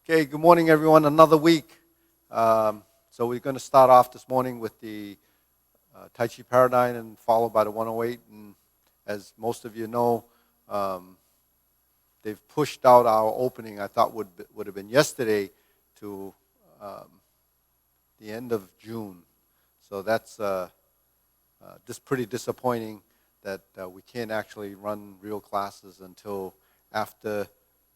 Okay, good morning, everyone. Another week. So we're going to start off this morning with the Tai Chi Paradigm and followed by the 108. And as most of you know, they've pushed out our opening, I thought would have been yesterday, to the end of June. So that's just pretty disappointing that we can't actually run real classes until after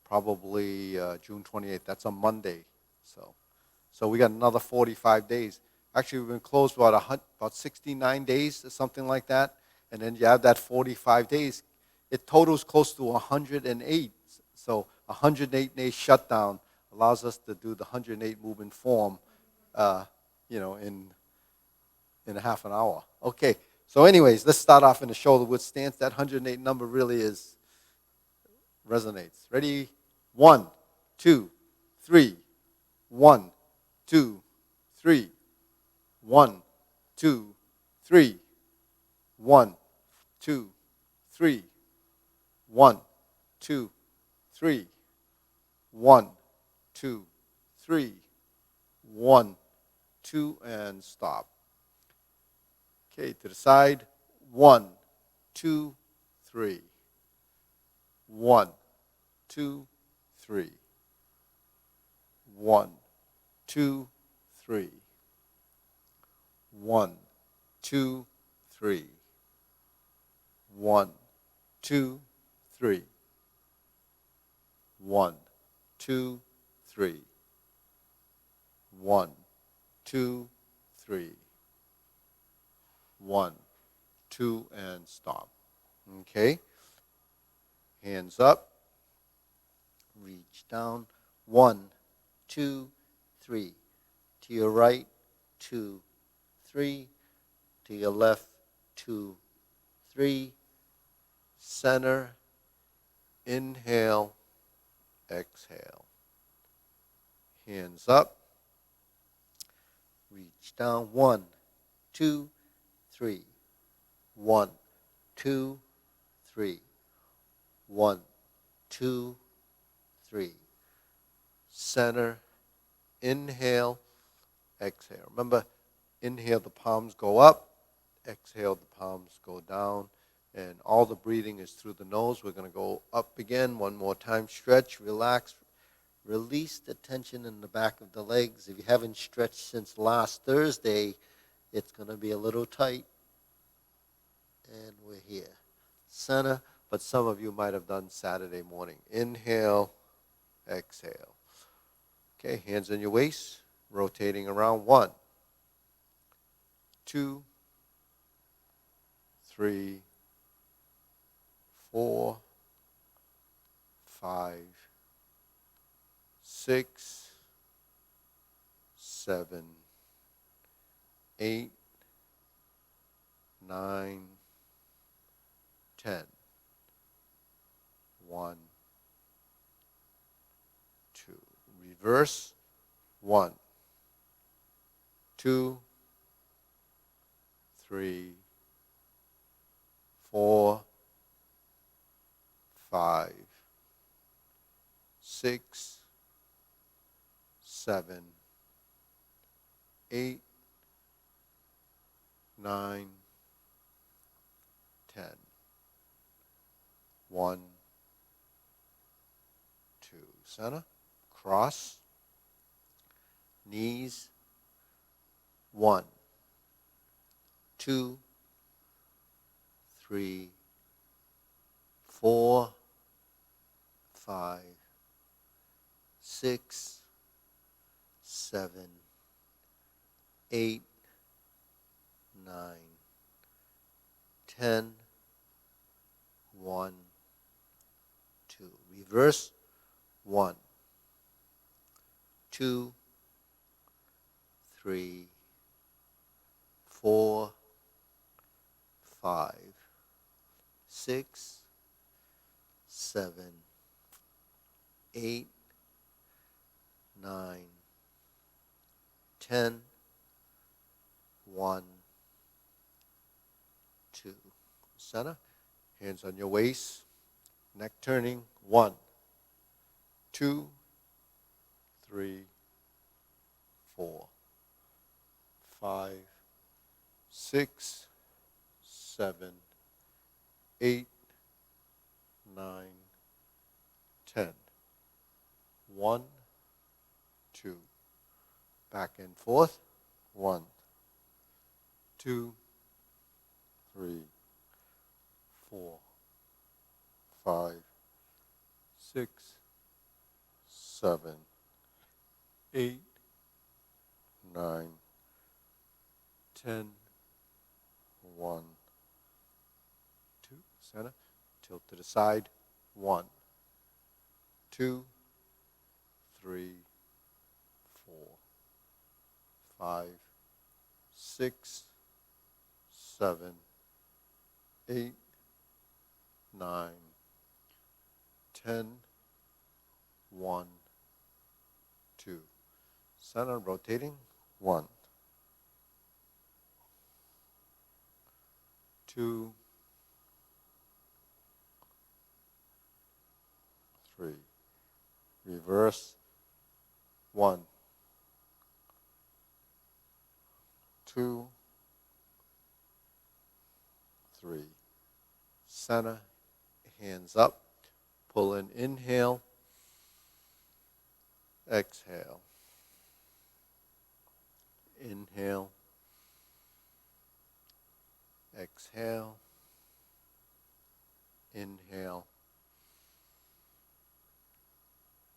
probably June 28th. That's a Monday. So we got another 45 days. Actually, we've been closed for about 69 days or something like that. And then you have that 45 days. It totals close to 108. So 108 day shutdown allows us to do the 108 movement form, in a half an hour. Okay. So anyways, let's start off in the shoulder width stance. That 108 number really resonates. Ready? 1, 2, 3. 1, 2, 3. 1, 2, 3. 1, 2, 3. 1, 2, 3. 1, 2, 3. 1, 2, and stop. Okay, to the side. 1, 2, 3. 1, 2, 3. 1, 2, 3. 1, 2, 3. 1, 2, 3. 1, 2, 3. 1, 2, 3. 1, 2, and stop. Okay. Hands up. Reach down. 1, 2, 3. To your right, 2, 3. To your left, 2, 3. Center. Inhale. Exhale. Hands up. Reach down. 1, 2, 3. 1, 2, 3. 1, 2, 3. Center. Inhale. Exhale. Remember, inhale, the palms go up. Exhale, the palms go down. And all the breathing is through the nose. We're going to go up again. One more time. Stretch, relax. Release the tension in the back of the legs. If you haven't stretched since last Thursday, it's going to be a little tight. And we're here. Center, but some of you might have done Saturday morning. Inhale, exhale. Okay, hands on your waist, rotating around. 1, 2, 3, 4, 5, 6, 7, 8, 9, 10. 1, 2. Reverse. 1, 2, 3, 4, 5, 6, 7, 8, 9, 10. 1, 2. Center. Cross. Knees. 1, 2, 3, 4, 5, 6, 7, 8, 9, 10. 1, 2. Reverse. 1, 2, 3, 4, 5, 6, 7, 8, 9, 10. 1, 2. Center. Hands on your waist. Neck turning. 1, 2, 3, 4, 5, 6, 7, 8, 9, 10. 1, 2. Back and forth. 1, 2, 3, 4, 5, 6, 7, 8, 9, 10. 1, 2. Center. Tilt to the side. 1, 2, 3, 4, 5, 6, 7, 8, 9, 10. 1, 2. Center rotating. 1, 2, 3. Reverse. 1, 2, 3. Center. Hands up. Pull in. Inhale. Exhale. Inhale. Exhale. Inhale.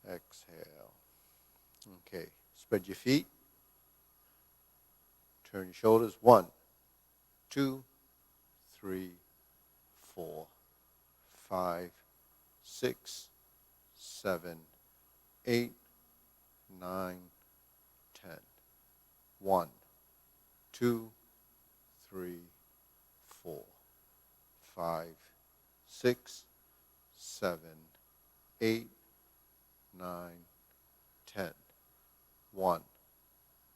Exhale. Okay. Spread your feet. Turn your shoulders. 1, 2, 3, 4, 5, 6, 7, 8, 9, 10. 1, 2, 3, 4, 5, 6, 7, 8, 9, 10. 1,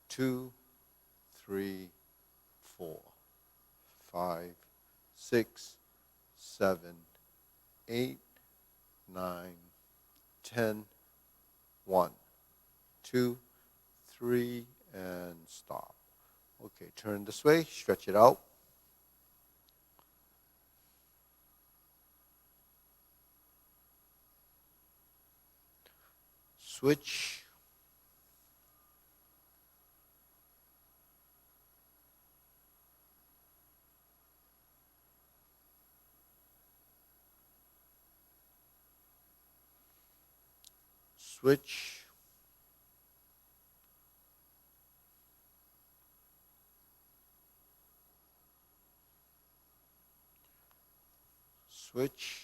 2, 3, 4, 5, 6, 7, 8, 9, 10. 1, 2, 3, and stop. Okay, turn this way, stretch it out. Switch. Switch. Switch.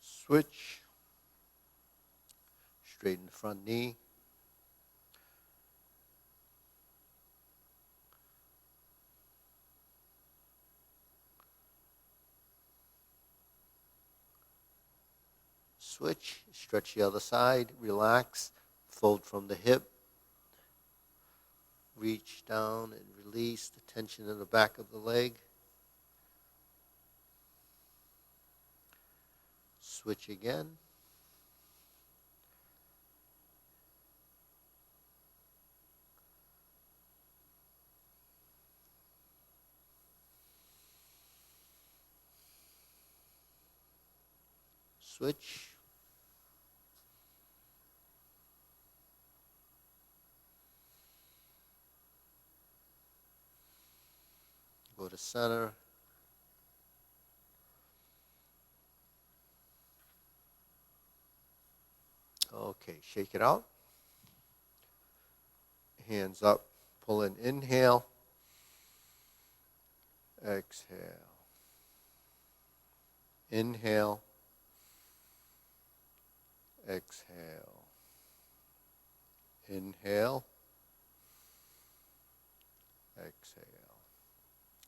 Switch. Straighten the front knee. Switch. Stretch the other side. Relax. Fold from the hip. Reach down and release the tension in the back of the leg. Switch again. Switch. Go to center. Okay, shake it out. Hands up. Pull in. Inhale. Exhale. Inhale. Exhale. Inhale. Exhale.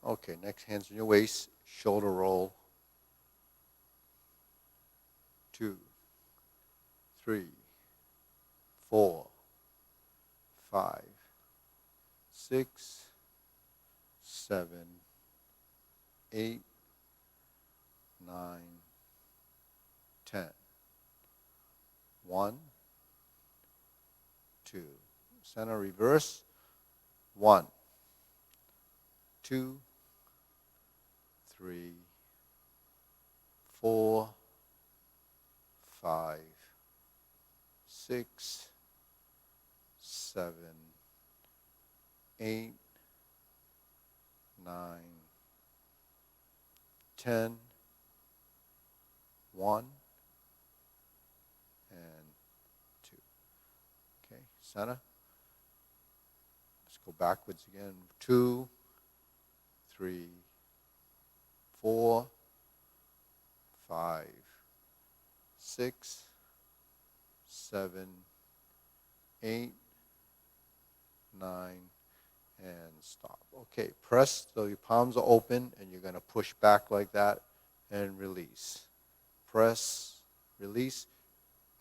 Okay, next, hands on your waist. Shoulder roll. 2, 3, 4, 5, 6, 7, 8, 9, 10. 1, 2. Center reverse. 1, 2, 3, 4, 5, 6, 7, 8, 9, 10, 1, and 2. Okay, center. Let's go backwards again. 2, 3, 4, 5, 6, 7, 8, 9, and stop. Okay, press so your palms are open and you're going to push back like that and release. Press, release,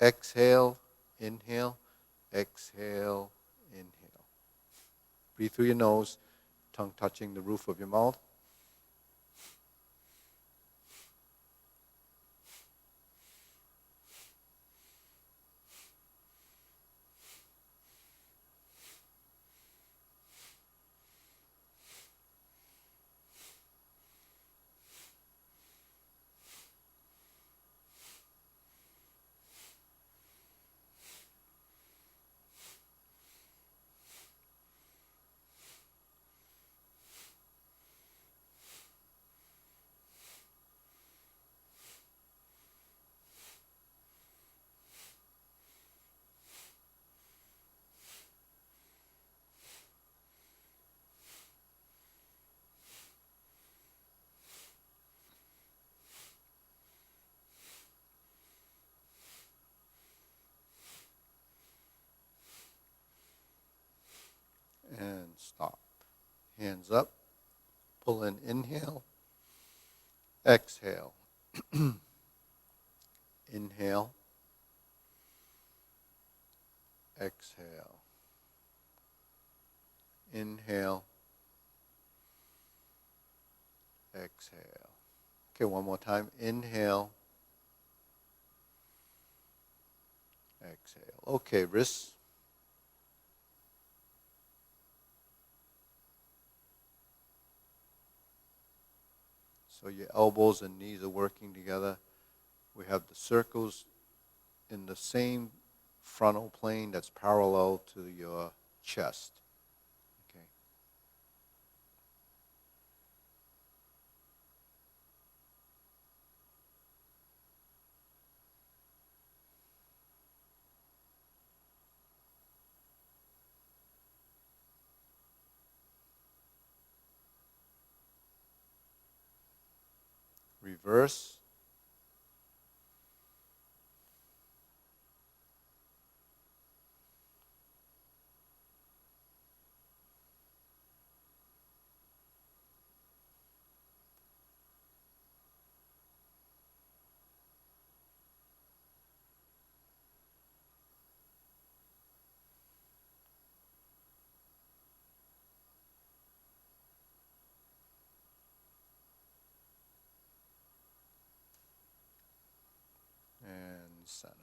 exhale, inhale, exhale, inhale. Breathe through your nose, tongue touching the roof of your mouth. And stop. Hands up. Pull in, inhale. Exhale. Inhale. Exhale. Inhale. Exhale. Okay, one more time. Inhale. Exhale. Okay, wrists. So your elbows and knees are working together. We have the circles in the same frontal plane that's parallel to your chest. Okay. Reverse. And center.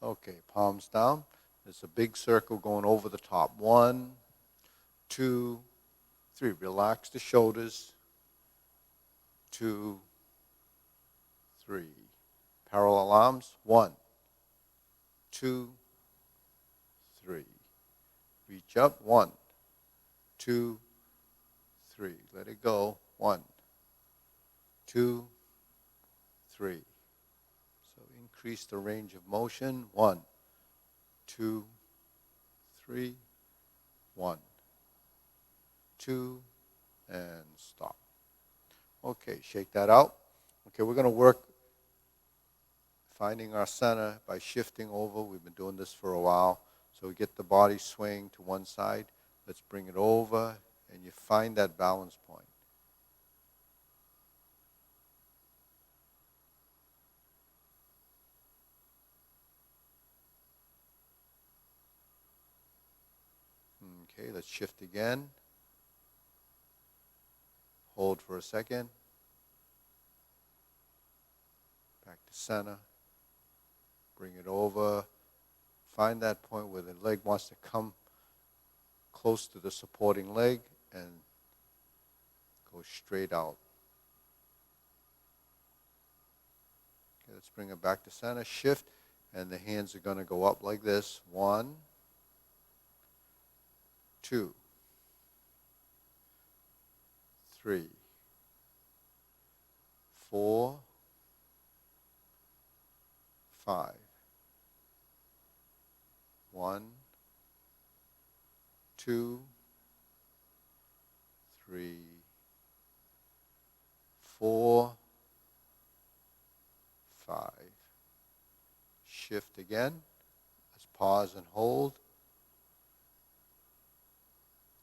Okay, palms down. There's a big circle going over the top. 1, 2, 3. Relax the shoulders. 2, 3. Parallel arms. 1, 2, 3. Reach up. 1, 2, 3. Let it go. 1, 2, 3. So increase the range of motion. 1, 2, 3. 1, 2, and stop. Okay, shake that out. Okay, we're going to work finding our center by shifting over. We've been doing this for a while. So we get the body swaying to one side. Let's bring it over, and you find that balance point. Okay, let's shift again. Hold for a second. center, bring it over, find that point where the leg wants to come close to the supporting leg and go straight out. Okay, let's bring it back to center, shift, and the hands are going to go up like this. 1, 2, 3, 4, 5. 1, 2, 3, 4, 5. Shift again. Let's pause and hold.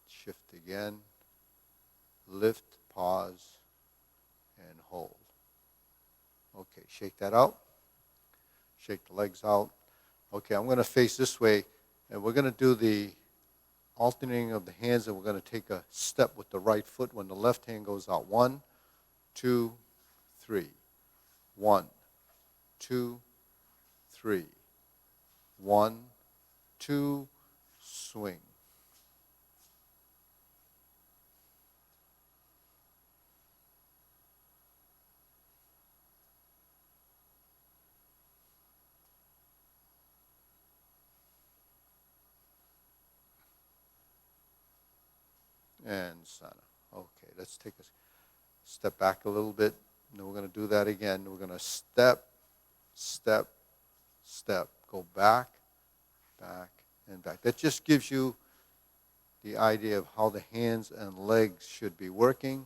Shift again. Lift, pause, and hold. Okay, shake that out. Shake the legs out. Okay, I'm going to face this way, and we're going to do the alternating of the hands, and we're going to take a step with the right foot when the left hand goes out. 1, 2, 3. 1, 2, 3. 1, 2, swing. And center. Okay, let's take a step back a little bit. And we're going to do that again. We're going to step, step, step. Go back, back, and back. That just gives you the idea of how the hands and legs should be working.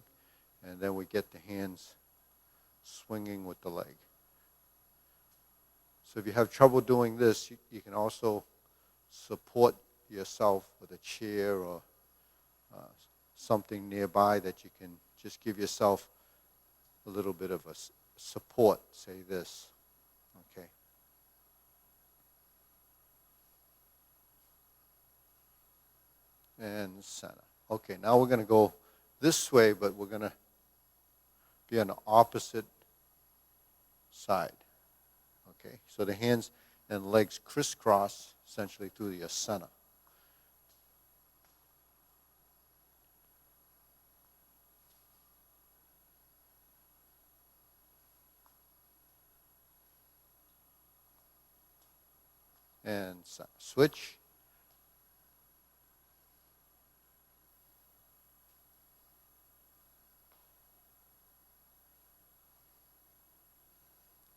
And then we get the hands swinging with the leg. So if you have trouble doing this, you can also support yourself with a chair or something nearby that you can just give yourself a little bit of a support. Say this, okay? And center. Okay, now we're going to go this way, but we're going to be on the opposite side. Okay, so the hands and legs crisscross essentially through your center. And switch.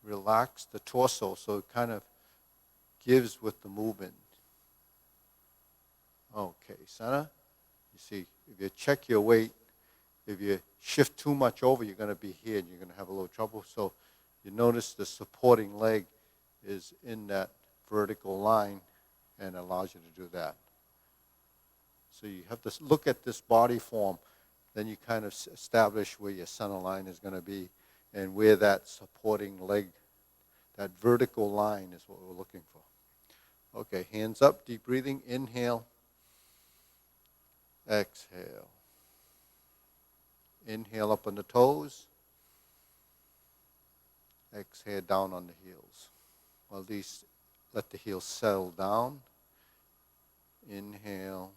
Relax the torso so it kind of gives with the movement. Okay, center. You see, if you check your weight, if you shift too much over, you're going to be here and you're going to have a little trouble. So you notice the supporting leg is in that vertical line and allows you to do that. So you have to look at this body form, then you kind of establish where your center line is going to be and where that supporting leg, that vertical line is what we're looking for. Okay, hands up, deep breathing, inhale, exhale. Inhale up on the toes, exhale down on the heels. Well, at least let the heels settle down. Inhale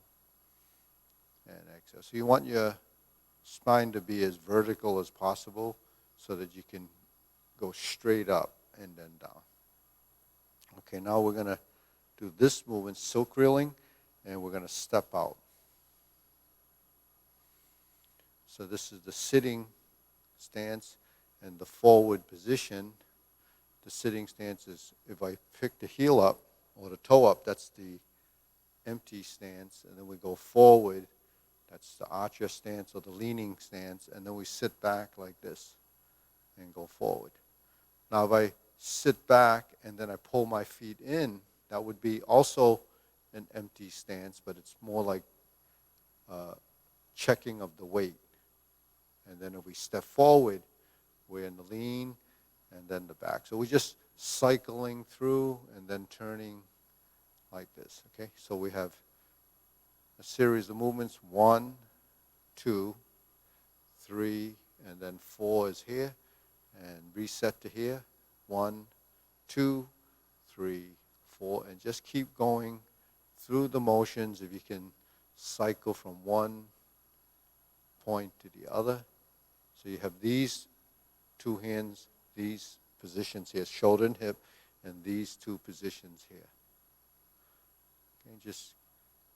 and exhale. So you want your spine to be as vertical as possible so that you can go straight up and then down. Okay, now we're going to do this movement, silk reeling, and we're going to step out. So this is the sitting stance and the forward position. The sitting stance is if I pick the heel up or the toe up, that's the empty stance, and then we go forward. That's the archer stance or the leaning stance, and then we sit back like this and go forward. Now if I sit back and then I pull my feet in, that would be also an empty stance, but it's more like checking of the weight. And then if we step forward, we're in the lean and then the back. So we're just cycling through and then turning like this, okay? So we have a series of movements, 1, 2, 3, and then 4 is here, and reset to here, 1, 2, 3, 4, and just keep going through the motions. If you can cycle from one point to the other. So you have these two hands, these positions here, shoulder and hip, and these two positions here. Okay, just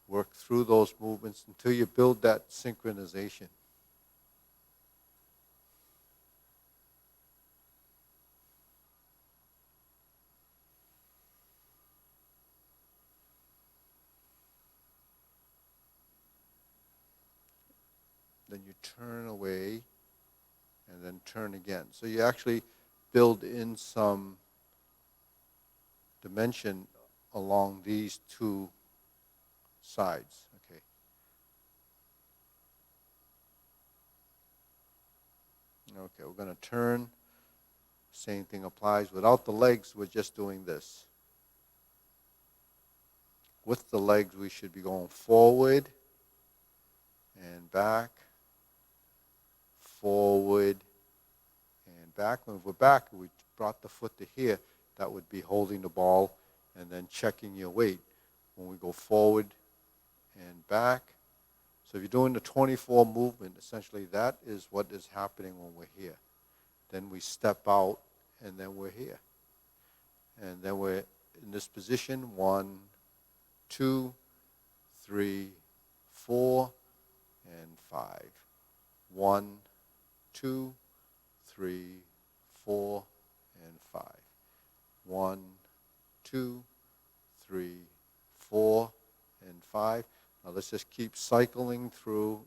work through those movements until you build that synchronization. Then you turn away and then turn again. So you actually build in some dimension along these two sides. Okay. Okay, we're going to turn. Same thing applies. Without the legs, we're just doing this. With the legs, we should be going forward and back, forward and back. When we're back, we brought the foot to here. That would be holding the ball and then checking your weight. When we go forward and back. So if you're doing the 24 movement, essentially that is what is happening when we're here. Then we step out and then we're here. And then we're in this position, 1, 2, 3, 4, and 5. 1, 2, 3, 4, and 5. 1, 2, 3, 4, and 5. Now let's just keep cycling through,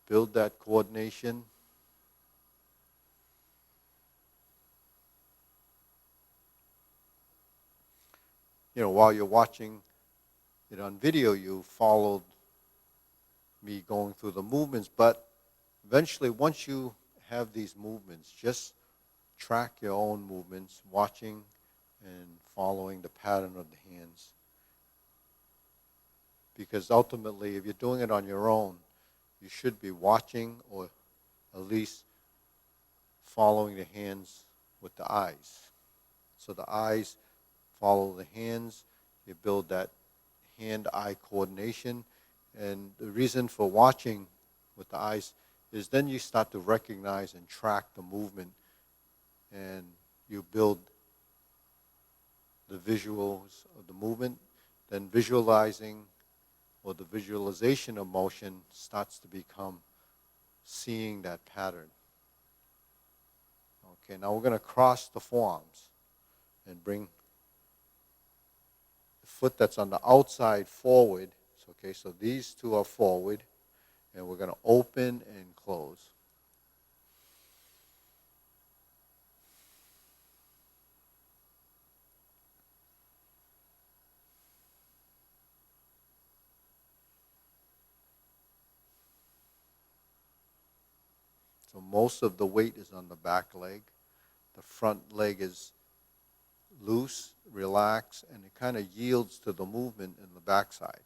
build that coordination. You know, while you're watching it on video, you followed me going through the movements, but eventually once you have these movements, just track your own movements, watching and following the pattern of the hands. Because ultimately, if you're doing it on your own, you should be watching or at least following the hands with the eyes. So the eyes follow the hands, you build that hand-eye coordination. And the reason for watching with the eyes is then you start to recognize and track the movement, and you build the visuals of the movement. Then visualizing or the visualization of motion starts to become seeing that pattern. Okay, now we're going to cross the forearms and bring the foot that's on the outside forward. Okay, so these two are forward, and we're going to open and close. So most of the weight is on the back leg. The front leg is loose, relaxed, and it kind of yields to the movement in the backside.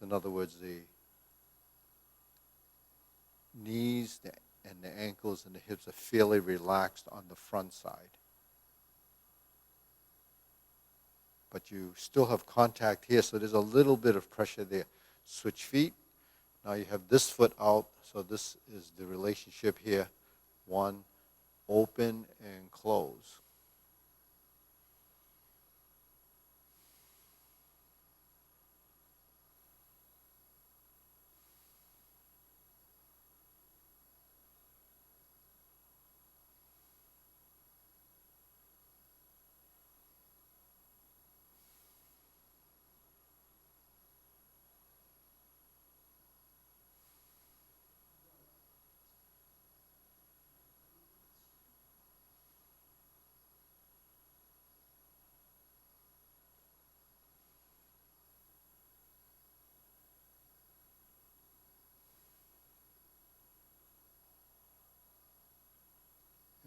In other words, the knees and the ankles and the hips are fairly relaxed on the front side. But you still have contact here, so there's a little bit of pressure there. Switch feet. Now you have this foot out, so this is the relationship here. 1, open and close.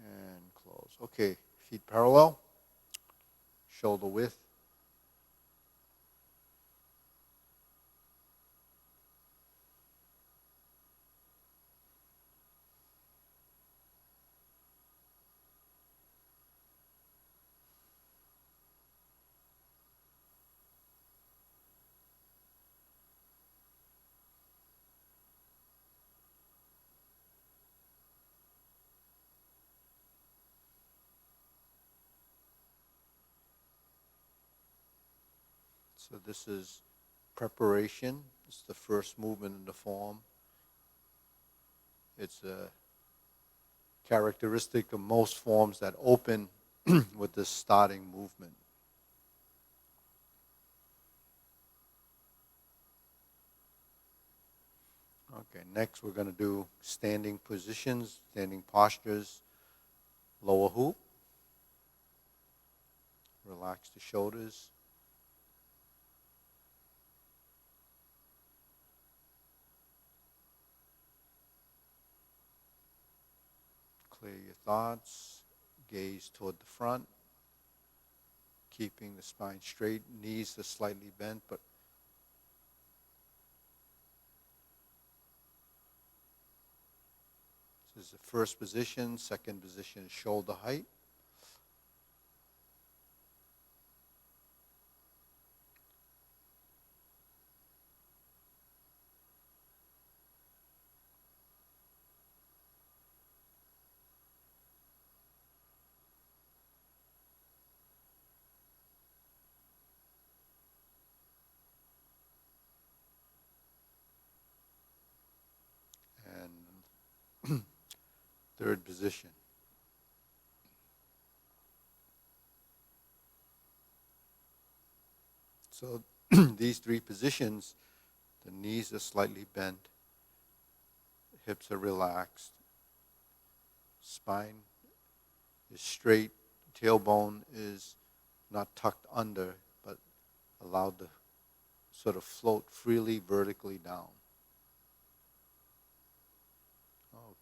And close. Okay, feet parallel, shoulder width. So this is preparation. It's the first movement in the form. It's a characteristic of most forms that open with this starting movement. Okay, next we're going to do standing positions, standing postures, lower hoop. Relax the shoulders. Clear your thoughts. Gaze toward the front. Keeping the spine straight. Knees are slightly bent, but this is the first position. Second position is shoulder height. And third position. So these three positions, the knees are slightly bent, hips are relaxed, spine is straight, tailbone is not tucked under, but allowed to sort of float freely vertically down.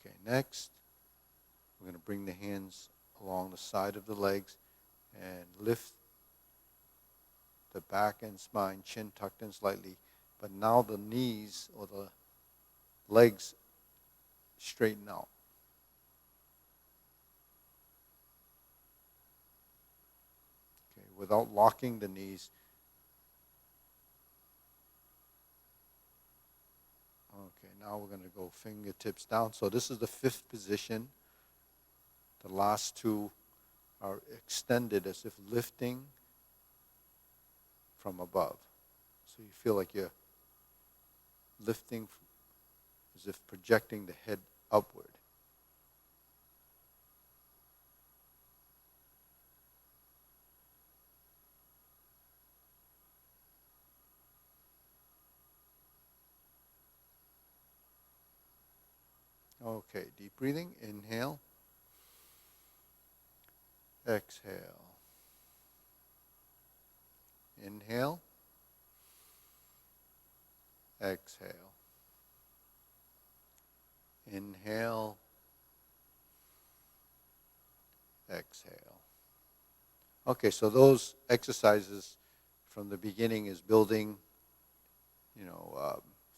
Okay, next, we're going to bring the hands along the side of the legs and lift the back and spine, chin tucked in slightly, but now the knees or the legs straighten out. Okay, without locking the knees. Okay, now we're going to go fingertips down. So this is the fifth position. The last two are extended as if lifting from above. So you feel like you're lifting as if projecting the head upward. Okay, deep breathing. Inhale. Exhale. Inhale. Exhale. Inhale. Exhale. Okay, so those exercises from the beginning is building,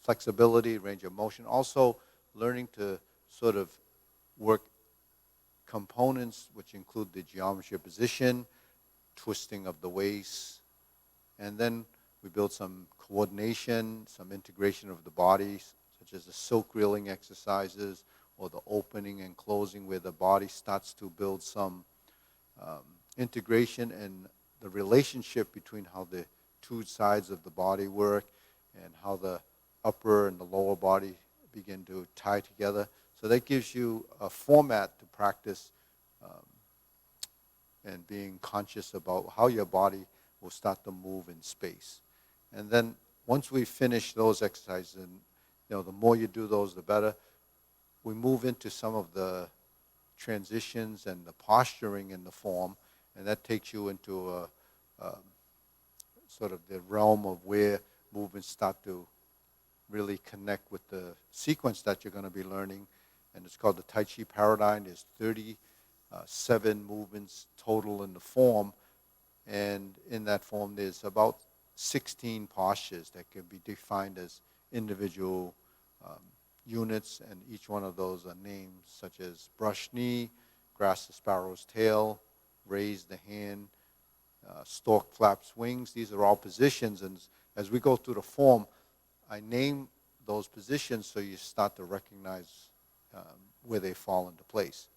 flexibility, range of motion. Also, learning to sort of work components, which include the geometry of position, twisting of the waist, and then we build some coordination, some integration of the body, such as the silk reeling exercises or the opening and closing where the body starts to build some integration and the relationship between how the two sides of the body work and how the upper and the lower body begin to tie together. So that gives you a format to practice and being conscious about how your body will start to move in space. And then once we finish those exercises, and the more you do those, the better, we move into some of the transitions and the posturing in the form, and that takes you into a sort of the realm of where movements start to really connect with the sequence that you're going to be learning, and it's called the Tai Chi Paradigm. There's 37 movements total in the form, and in that form there's about 16 postures that can be defined as individual units, and each one of those are named such as brush knee, grasp the sparrow's tail, raise the hand, stork flaps wings. These are all positions, and as we go through the form, I name those positions so you start to recognize where they fall into place.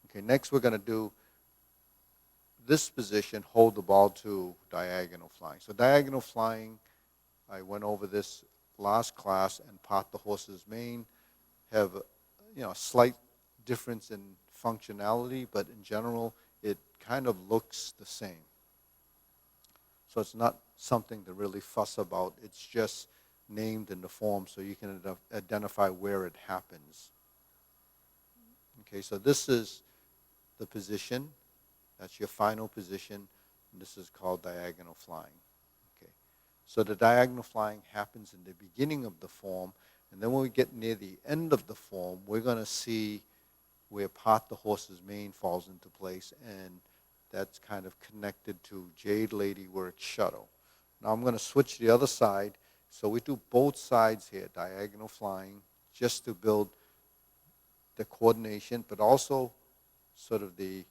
Okay, next we're going to do this position, hold the ball to diagonal flying. So diagonal flying, I went over this last class, and part the horse's mane have a slight difference in functionality, but in general, it kind of looks the same. So it's not something to really fuss about. It's just named in the form so you can identify where it happens. Okay, so this is the position. That's your final position. And this is called diagonal flying. Okay, so the diagonal flying happens in the beginning of the form, and then when we get near the end of the form, we're going to see where part the horse's mane falls into place, and that's kind of connected to Jade Lady where it's shuttle. Now I'm going to switch the other side. So we do both sides here, diagonal flying, just to build the coordination, but also sort of the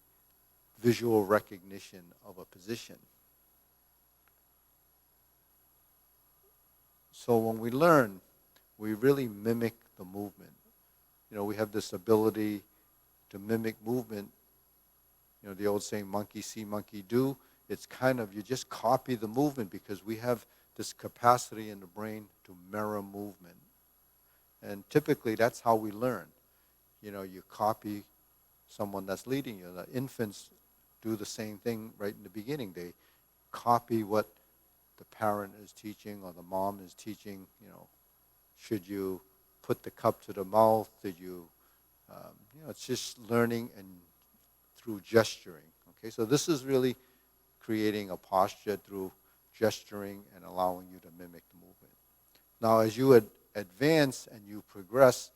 visual recognition of a position. So when we learn, we really mimic the movement. We have this ability to mimic movement. The old saying, monkey see, monkey do. It's kind of, you just copy the movement because we have this capacity in the brain to mirror movement. And typically that's how we learn. You copy someone that's leading you. The infants do the same thing right in the beginning. They copy what the parent is teaching or the mom is teaching. Should you put the cup to the mouth? Did you, it's just learning and through gesturing. Okay, so this is really creating a posture through gesturing and allowing you to mimic the movement. Now, as you advance and you progress,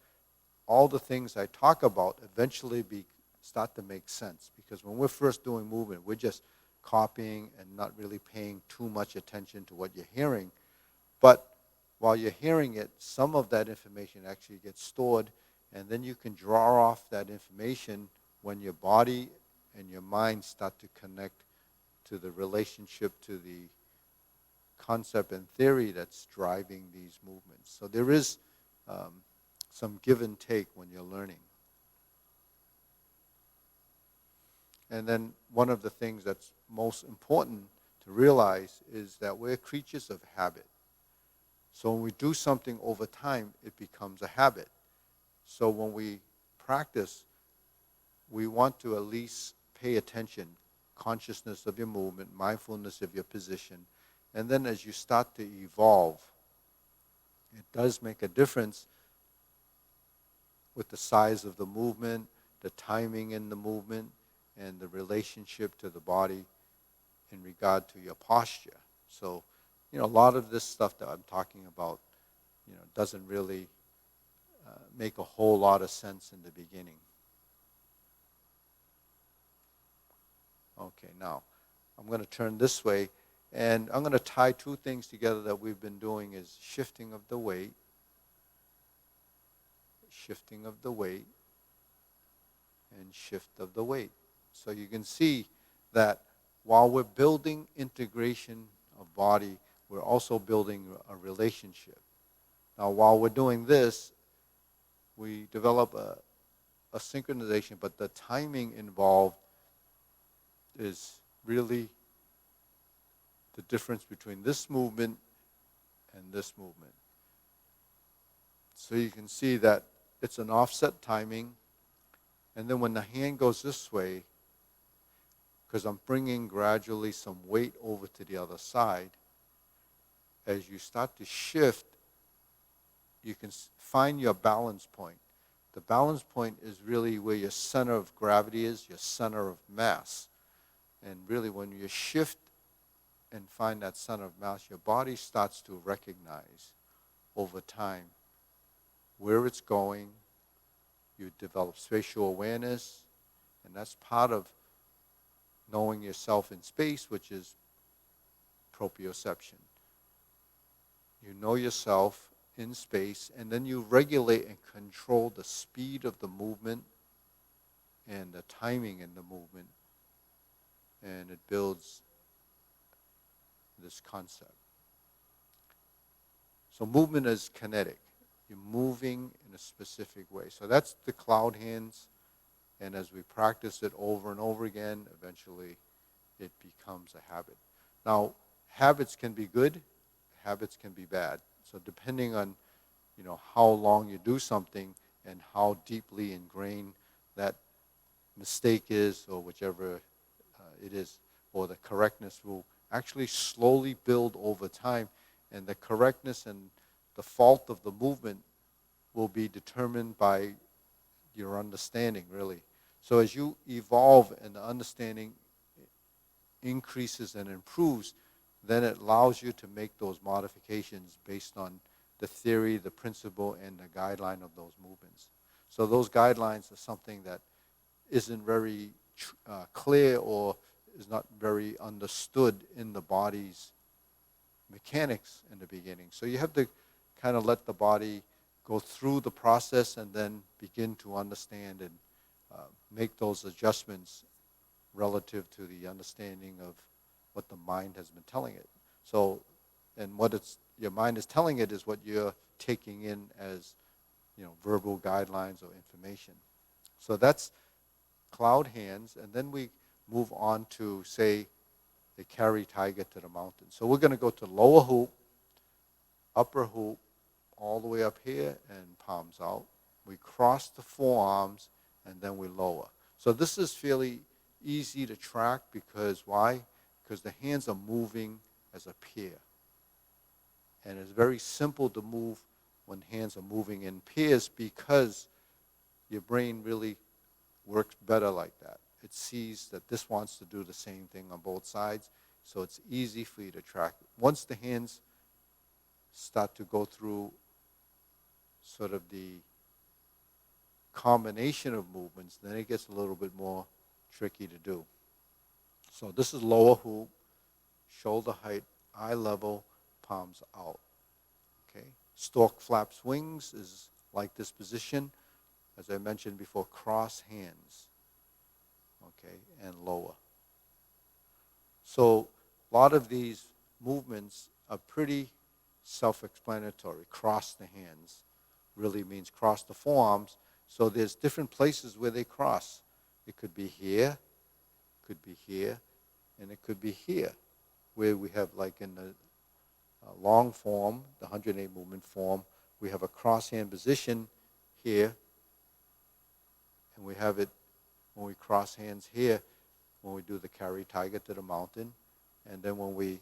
all the things I talk about eventually start to make sense, because when we're first doing movement, we're just copying and not really paying too much attention to what you're hearing. But while you're hearing it, some of that information actually gets stored, and then you can draw off that information when your body and your mind start to connect to the relationship, to the concept and theory that's driving these movements. So there is some give and take when you're learning. And then one of the things that's most important to realize is that we're creatures of habit. So when we do something over time, it becomes a habit. So when we practice, we want to at least pay attention, consciousness of your movement, mindfulness of your position. And then as you start to evolve, it does make a difference with the size of the movement, the timing in the movement, and the relationship to the body in regard to your posture. So, a lot of this stuff that I'm talking about, doesn't really make a whole lot of sense in the beginning. Okay, now I'm going to turn this way, and I'm going to tie two things together that we've been doing is shifting of the weight, and shift of the weight. So you can see that while we're building integration of body, we're also building a relationship. Now, while we're doing this, we develop a synchronization, but the timing involved is really the difference between this movement and this movement. So you can see that it's an offset timing, and then when the hand goes this way, because I'm bringing gradually some weight over to the other side, as you start to shift, you can find your balance point. The balance point is really where your center of gravity is, your center of mass. And really when you shift and find that center of mass, your body starts to recognize over time where it's going. You develop spatial awareness, and that's part of knowing yourself in space, which is proprioception. You know yourself in space, and then you regulate and control the speed of the movement and the timing in the movement, and it builds this concept. So movement is kinetic. You're moving in a specific way. So that's the cloud hands, and as we practice it over and over again, eventually it becomes a habit. Now, habits can be good, habits can be bad. So depending on, how long you do something and how deeply ingrained that mistake is, or whichever it is, or the correctness will actually slowly build over time. And the correctness and the fault of the movement will be determined by your understanding, really. So as you evolve and the understanding increases and improves, then it allows you to make those modifications based on the theory, the principle, and the guideline of those movements. So those guidelines are something that isn't very clear or is not very understood in the body's mechanics in the beginning. So you have to kind of let the body go through the process and then begin to understand and make those adjustments relative to the understanding of what the mind has been telling it. So, and what your mind is telling it is what you're taking in as, verbal guidelines or information. So that's cloud hands, and then we move on to, say, the carry tiger to the mountain. So we're going to go to lower hoop, upper hoop, all the way up here, and palms out. We cross the forearms, and then we lower. So this is fairly easy to track because why? Because the hands are moving as a pair. And it's very simple to move when hands are moving in pairs because your brain really works better like that. It sees that this wants to do the same thing on both sides, so it's easy for you to track. Once the hands start to go through sort of the combination of movements, then it gets a little bit more tricky to do. So this is lower hoop, shoulder height, eye level, palms out. Okay. Stork flaps wings is like this position. As I mentioned before, cross hands. Okay, and lower. So a lot of these movements are pretty self-explanatory. Cross the hands really means cross the forearms. So there's different places where they cross. It could be here, could be here, and it could be here, where we have, like in the long form, the 108 movement form, we have a cross hand position here, and we have it when we cross hands here, when we do the carry tiger to the mountain, and then when we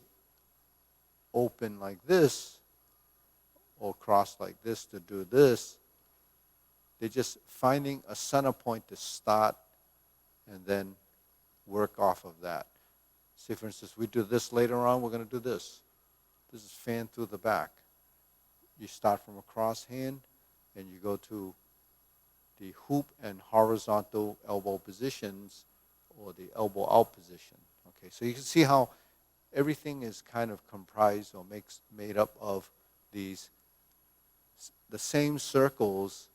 open like this, or cross like this to do this, they're just finding a center point to start and then work off of that. Say, for instance, we do this later on, we're going to do this. This is fan through the back. You start from a cross hand, and you go to the hoop and horizontal elbow positions, or the elbow out position. Okay, so you can see how everything is kind of comprised or made up of these, the same circles,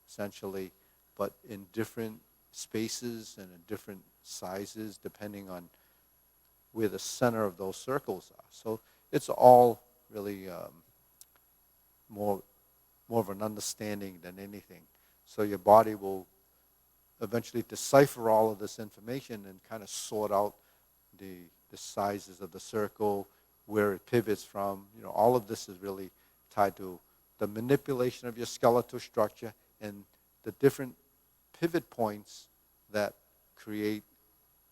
essentially, but in different spaces and in different sizes, depending on where the center of those circles are. So it's all really more of an understanding than anything. So your body will eventually decipher all of this information and kind of sort out the sizes of the circle, where it pivots from. All of this is really tied to the manipulation of your skeletal structure and the different pivot points that create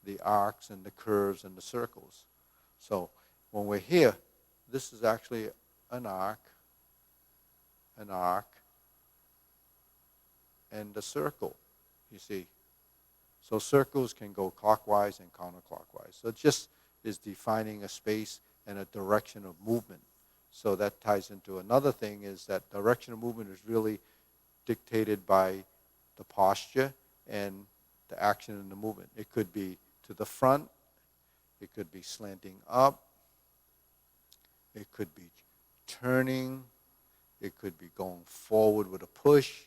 the arcs and the curves and the circles. So when we're here, this is actually an arc, and a circle, you see. So circles can go clockwise and counterclockwise. So it just is defining a space and a direction of movement. So that ties into another thing, is that direction of movement is really dictated by the posture and the action in the movement. It could be to the front, it could be slanting up, it could be turning, it could be going forward with a push,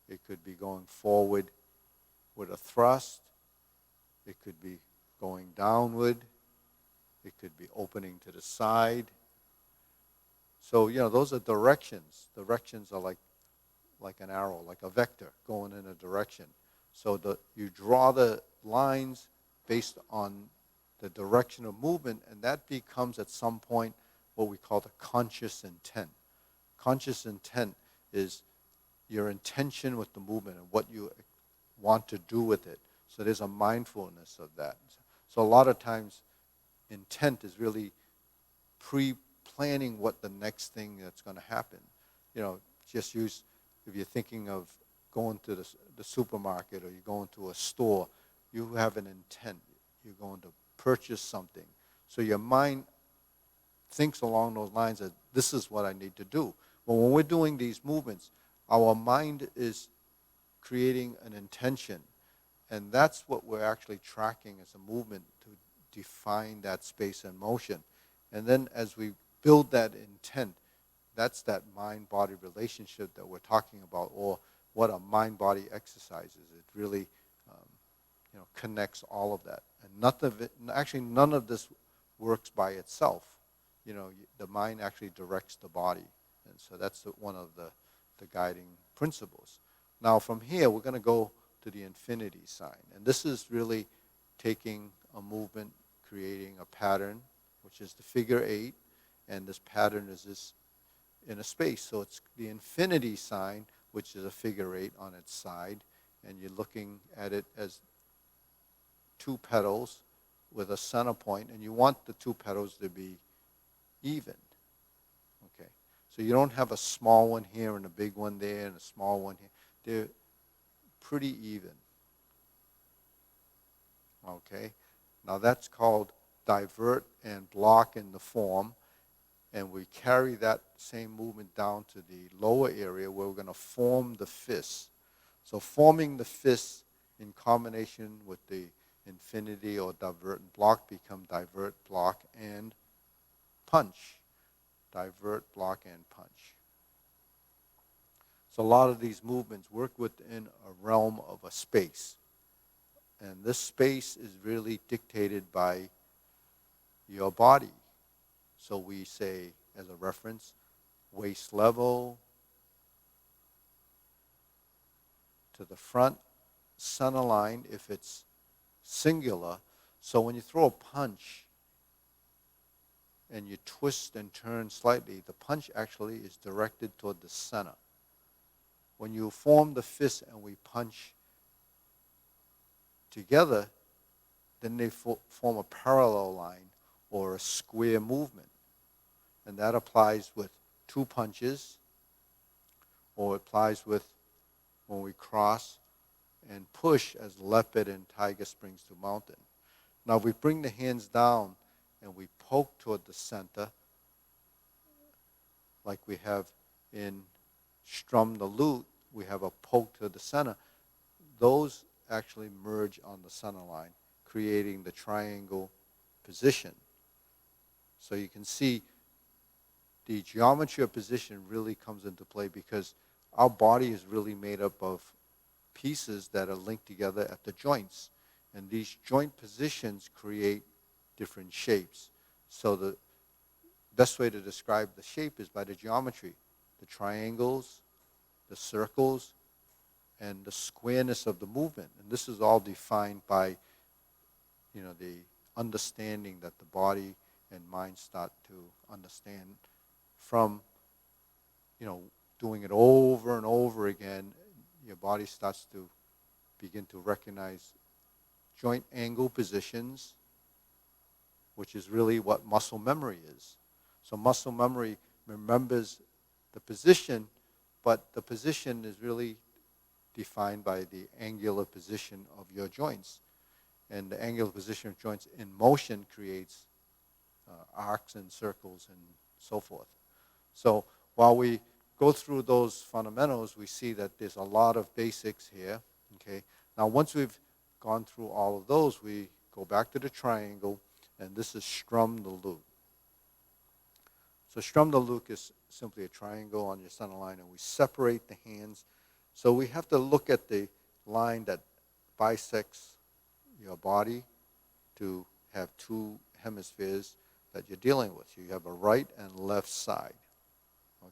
it could be going forward with a thrust, it could be going downward, it could be opening to the side. So, those are directions. Directions are like an arrow, like a vector going in a direction. So you draw the lines based on the direction of movement, and that becomes at some point what we call the conscious intent. Conscious intent is your intention with the movement and what you want to do with it. So there's a mindfulness of that. So a lot of times intent is really pre-planning what the next thing that's going to happen. Just use, if you're thinking of going to the supermarket or you're going to a store, you have an intent. You're going to purchase something. So your mind thinks along those lines that this is what I need to do. But when we're doing these movements, our mind is creating an intention. And that's what we're actually tracking as a movement to define that space and motion. And then as we build that intent, that's that mind-body relationship that we're talking about, or what a mind-body exercise is. It really connects all of that. And none of this works by itself. The mind actually directs the body. And so that's one of the guiding principles. Now from here, we're going to go to the infinity sign. And this is really taking a movement, creating a pattern, which is the figure 8. And this pattern is this in a space. So it's the infinity sign, which is a figure 8 on its side. And you're looking at it as 2 petals with a center point, and you want the 2 petals to be even. Okay, so you don't have a small one here and a big one there and a small one here. They're pretty even. Okay, now that's called divert and block in the form, and we carry that same movement down to the lower area where we're going to form the fist. So forming the fist in combination with the infinity or divert and block become divert, block, and punch. Divert, block, and punch. So a lot of these movements work within a realm of a space. And this space is really dictated by your body. So we say, as a reference, waist level to the front, center line if it's singular. So when you throw a punch and you twist and turn slightly, the punch actually is directed toward the center. When you form the fist and we punch together, then they form a parallel line or a square movement. And that applies with 2 punches, or it applies with when we cross and push as leopard and tiger springs to mountain. Now we bring the hands down and we poke toward the center, like we have in strum the lute, we have a poke to the center. Those actually merge on the center line, creating the triangle position. So you can see the geometry of position really comes into play because our body is really made up of pieces that are linked together at the joints. And these joint positions create different shapes. So the best way to describe the shape is by the geometry. The triangles, the circles, and the squareness of the movement. And this is all defined by, the understanding that the body and mind start to understand from, doing it over and over again. Your body starts to begin to recognize joint angle positions, which is really what muscle memory is. So muscle memory remembers the position, but the position is really defined by the angular position of your joints. And the angular position of joints in motion creates arcs and circles and so forth. So while we go through those fundamentals, we see that there's a lot of basics here. Okay. Now once we've gone through all of those, we go back to the triangle, and this is strum the lute. So strum the lute is simply a triangle on your center line, and we separate the hands. So we have to look at the line that bisects your body to have 2 hemispheres that you're dealing with. You have a right and left side.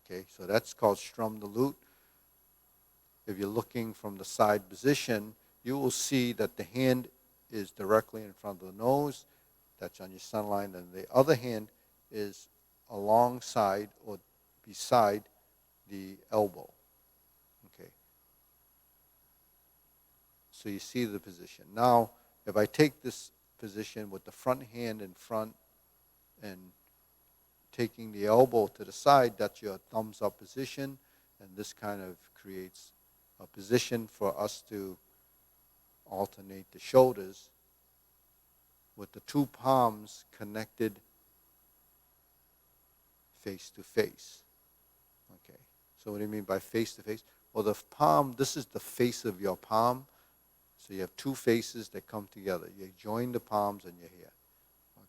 Okay, so that's called strum the lute. If you're looking from the side position, you will see that the hand is directly in front of the nose. that's on your center line, and the other hand is alongside or beside the elbow. Okay. So you see the position. Now, if I take this position with the front hand in front and taking the elbow to the side, that's your thumbs up position, and this kind of creates a position for us to alternate the shoulders with the two palms connected face to face. Okay. So what do you mean by face to face? Well, the palm, this is the face of your palm. So you have two faces that come together. You join the palms and you're here.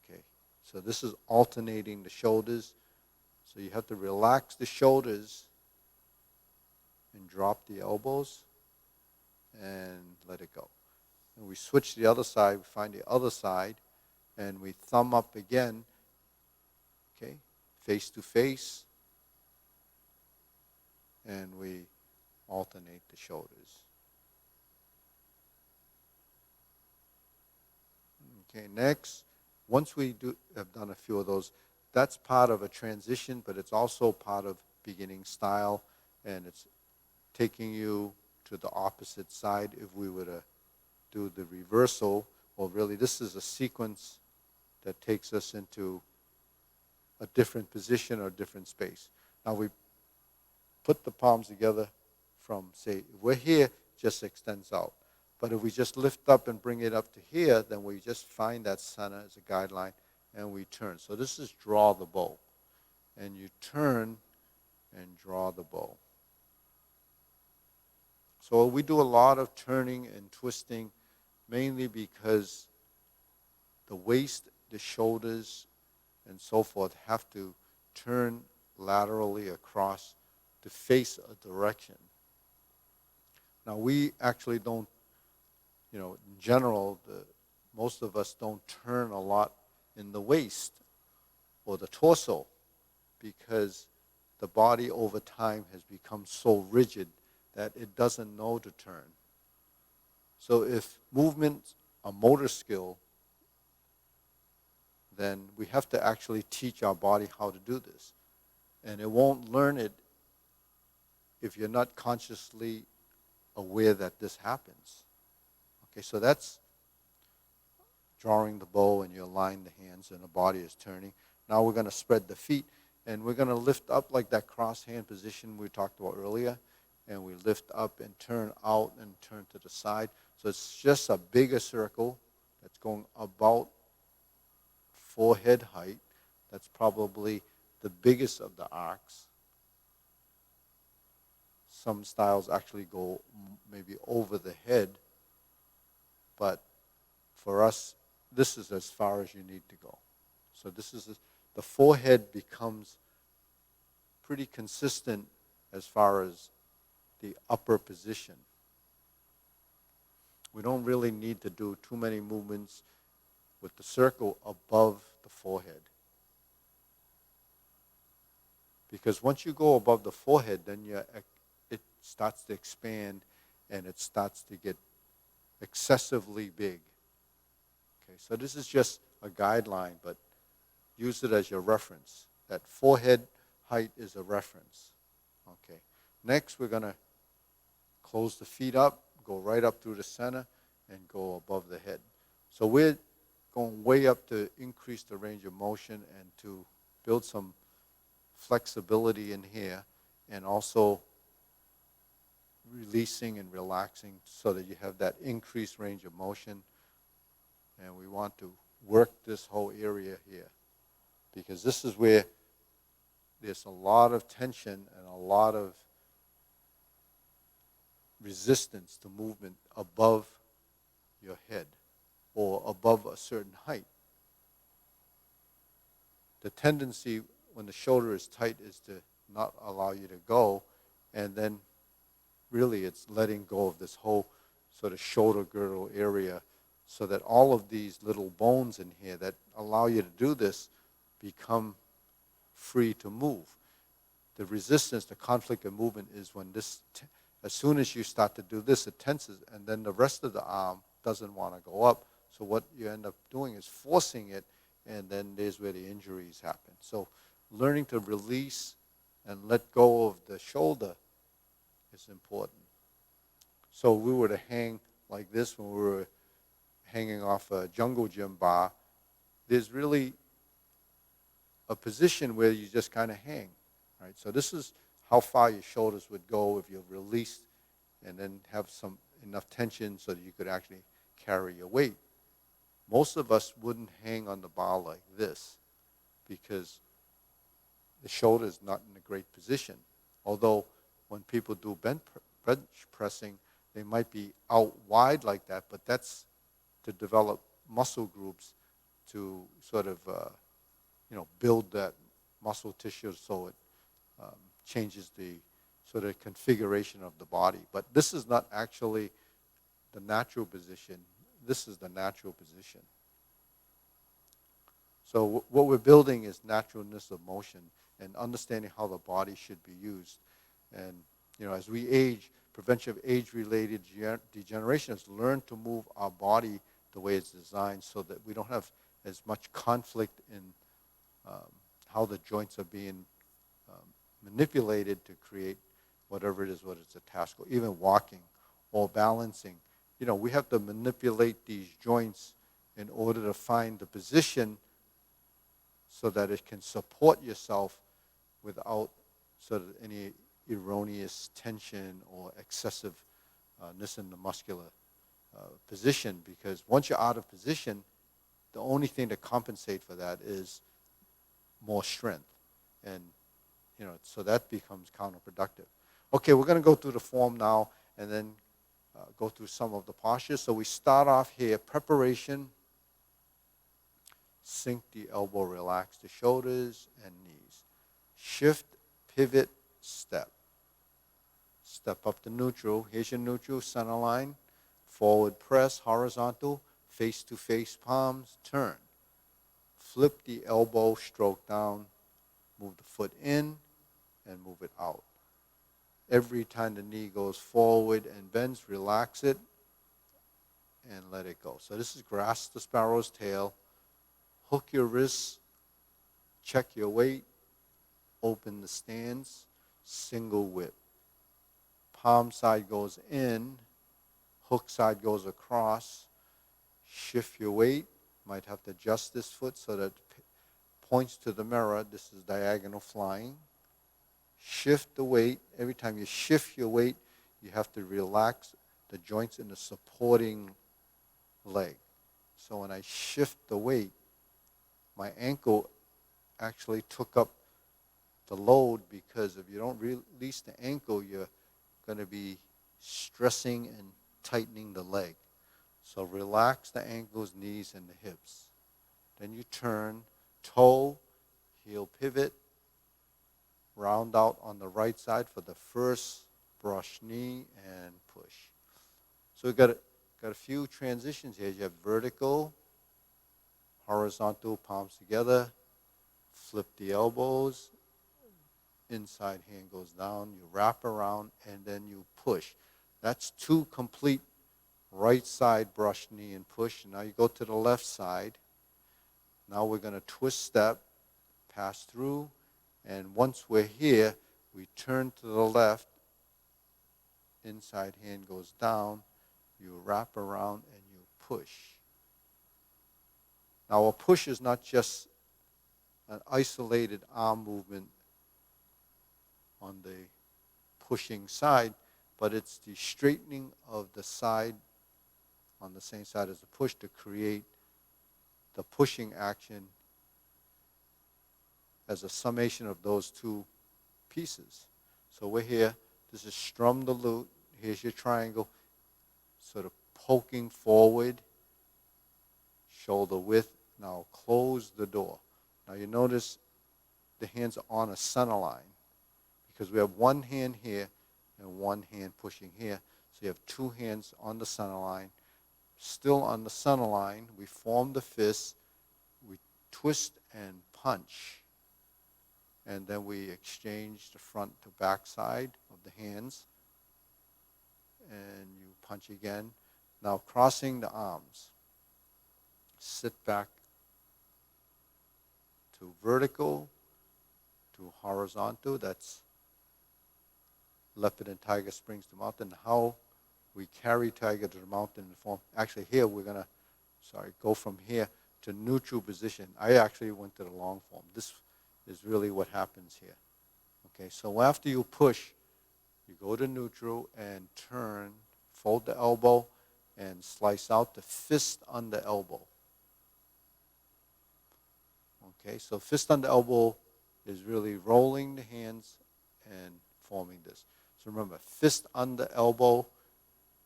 Okay. So this is alternating the shoulders. So you have to relax the shoulders and drop the elbows and let it go. And we switch to the other side, we find the other side, and we thumb up again, okay, face to face, and we alternate the shoulders. Okay, next, once we have done a few of those, that's part of a transition, but it's also part of beginning style, and it's taking you to the opposite side. If we were to do the reversal, well, really, this is a sequence that takes us into a different position or different space. Now, we put the palms together from, say, if we're here, just extends out. But if we just lift up and bring it up to here, then we just find that center as a guideline, and we turn. So this is draw the bow. And you turn and draw the bow. So we do a lot of turning and twisting, mainly because the waist, the shoulders, and so forth have to turn laterally across to face a direction. Now, we actually don't, in general, most of us don't turn a lot in the waist or the torso because the body over time has become so rigid that it doesn't know to turn. So if movement, a motor skill, then we have to actually teach our body how to do this. And it won't learn it if you're not consciously aware that this happens. Okay, so that's drawing the bow, and you align the hands and the body is turning. Now we're going to spread the feet, and we're going to lift up like that cross hand position we talked about earlier, and we lift up and turn out and turn to the side. So it's just a bigger circle that's going about forehead height. That's probably the biggest of the arcs. Some styles actually go maybe over the head, but for us, this is as far as you need to go. So this is the forehead becomes pretty consistent as far as the upper position. We don't really need to do too many movements with the circle above the forehead. Because once you go above the forehead, then it starts to expand and it starts to get excessively big. Okay, so this is just a guideline, but use it as your reference. That forehead height is a reference. Okay. Next, we're going to close the feet up, go right up through the center, and go above the head. So we're going way up to increase the range of motion and to build some flexibility in here, and also releasing and relaxing so that you have that increased range of motion. And we want to work this whole area here, because this is where there's a lot of tension and a lot of resistance to movement above your head or above a certain height. The tendency when the shoulder is tight is to not allow you to go, and then really it's letting go of this whole sort of shoulder girdle area, so that all of these little bones in here that allow you to do this become free to move. The resistance, the conflict of movement is when this, as soon as you start to do this, it tenses, and then the rest of the arm doesn't want to go up. So what you end up doing is forcing it, and then there's where the injuries happen. So learning to release and let go of the shoulder is important. So we were to hang like this when we were hanging off a jungle gym bar. There's really a position where you just kind of hang, right? So this is how far your shoulders would go if you released and then have some enough tension so that you could actually carry your weight. Most of us wouldn't hang on the bar like this because the shoulder is not in a great position. Although when people do bench pressing, they might be out wide like that, but that's to develop muscle groups to sort of build that muscle tissue so it changes the sort of configuration of the body. But this is not actually the natural position. This is the natural position. So what we're building is naturalness of motion and understanding how the body should be used. And as we age, prevention of age-related degeneration is learn to move our body the way it's designed so that we don't have as much conflict in how the joints are being manipulated to create whatever it is, whether it's a task or even walking or balancing. We have to manipulate these joints in order to find the position so that it can support yourself without sort of any erroneous tension or excessiveness in the muscular position. Because once you're out of position, the only thing to compensate for that is more strength. And, so that becomes counterproductive. Okay, we're going to go through the form now and then go through some of the postures. So we start off here, preparation. Sink the elbow, relax the shoulders and knees. Shift, pivot, step. Step up to neutral. Here's your neutral, center line. Forward press, horizontal, face-to-face palms, turn. Flip the elbow, stroke down, move the foot in, and move it out. Every time the knee goes forward and bends, relax it and let it go. So this is grasp the sparrow's tail. Hook your wrists, check your weight, open the stance, single whip. Palm side goes in, hook side goes across. Shift your weight. Might have to adjust this foot so that it points to the mirror. This is diagonal flying. Shift the weight. Every time you shift your weight, you have to relax the joints in the supporting leg. So when I shift the weight, my ankle actually took up the load, because if you don't release the ankle, you're going to be stressing and tightening the leg. So relax the ankles, knees, and the hips. Then you turn, toe, heel pivot, round out on the right side for the first brush knee and push. So we've got a few transitions here. You have vertical, horizontal, palms together, flip the elbows, inside hand goes down, you wrap around, and then you push. That's two complete right side brush knee and push. Now you go to the left side. Now we're going to twist step, pass through, and once we're here, we turn to the left, inside hand goes down, you wrap around and you push. Now a push is not just an isolated arm movement on the pushing side, but it's the straightening of the side on the same side as the push to create the pushing action as a summation of those two pieces. So we're here. This is strum the loot. Here's your triangle, sort of poking forward, shoulder width. Now close the door. Now you notice the hands are on a center line because we have one hand here and one hand pushing here. So you have two hands on the center line. Still on the center line, we form the fist, we twist and punch. And then we exchange the front to back side of the hands. And you punch again. Now crossing the arms. Sit back to vertical, to horizontal. That's leopard and tiger springs to mountain. How we carry tiger to the mountain in the form. Actually, here we're going to, go from here to neutral position. I actually went to the long form. This is really what happens here. Okay, so after you push, you go to neutral and turn, fold the elbow, and slice out the fist under elbow. Okay, so fist under elbow is really rolling the hands and forming this. So remember, fist under elbow,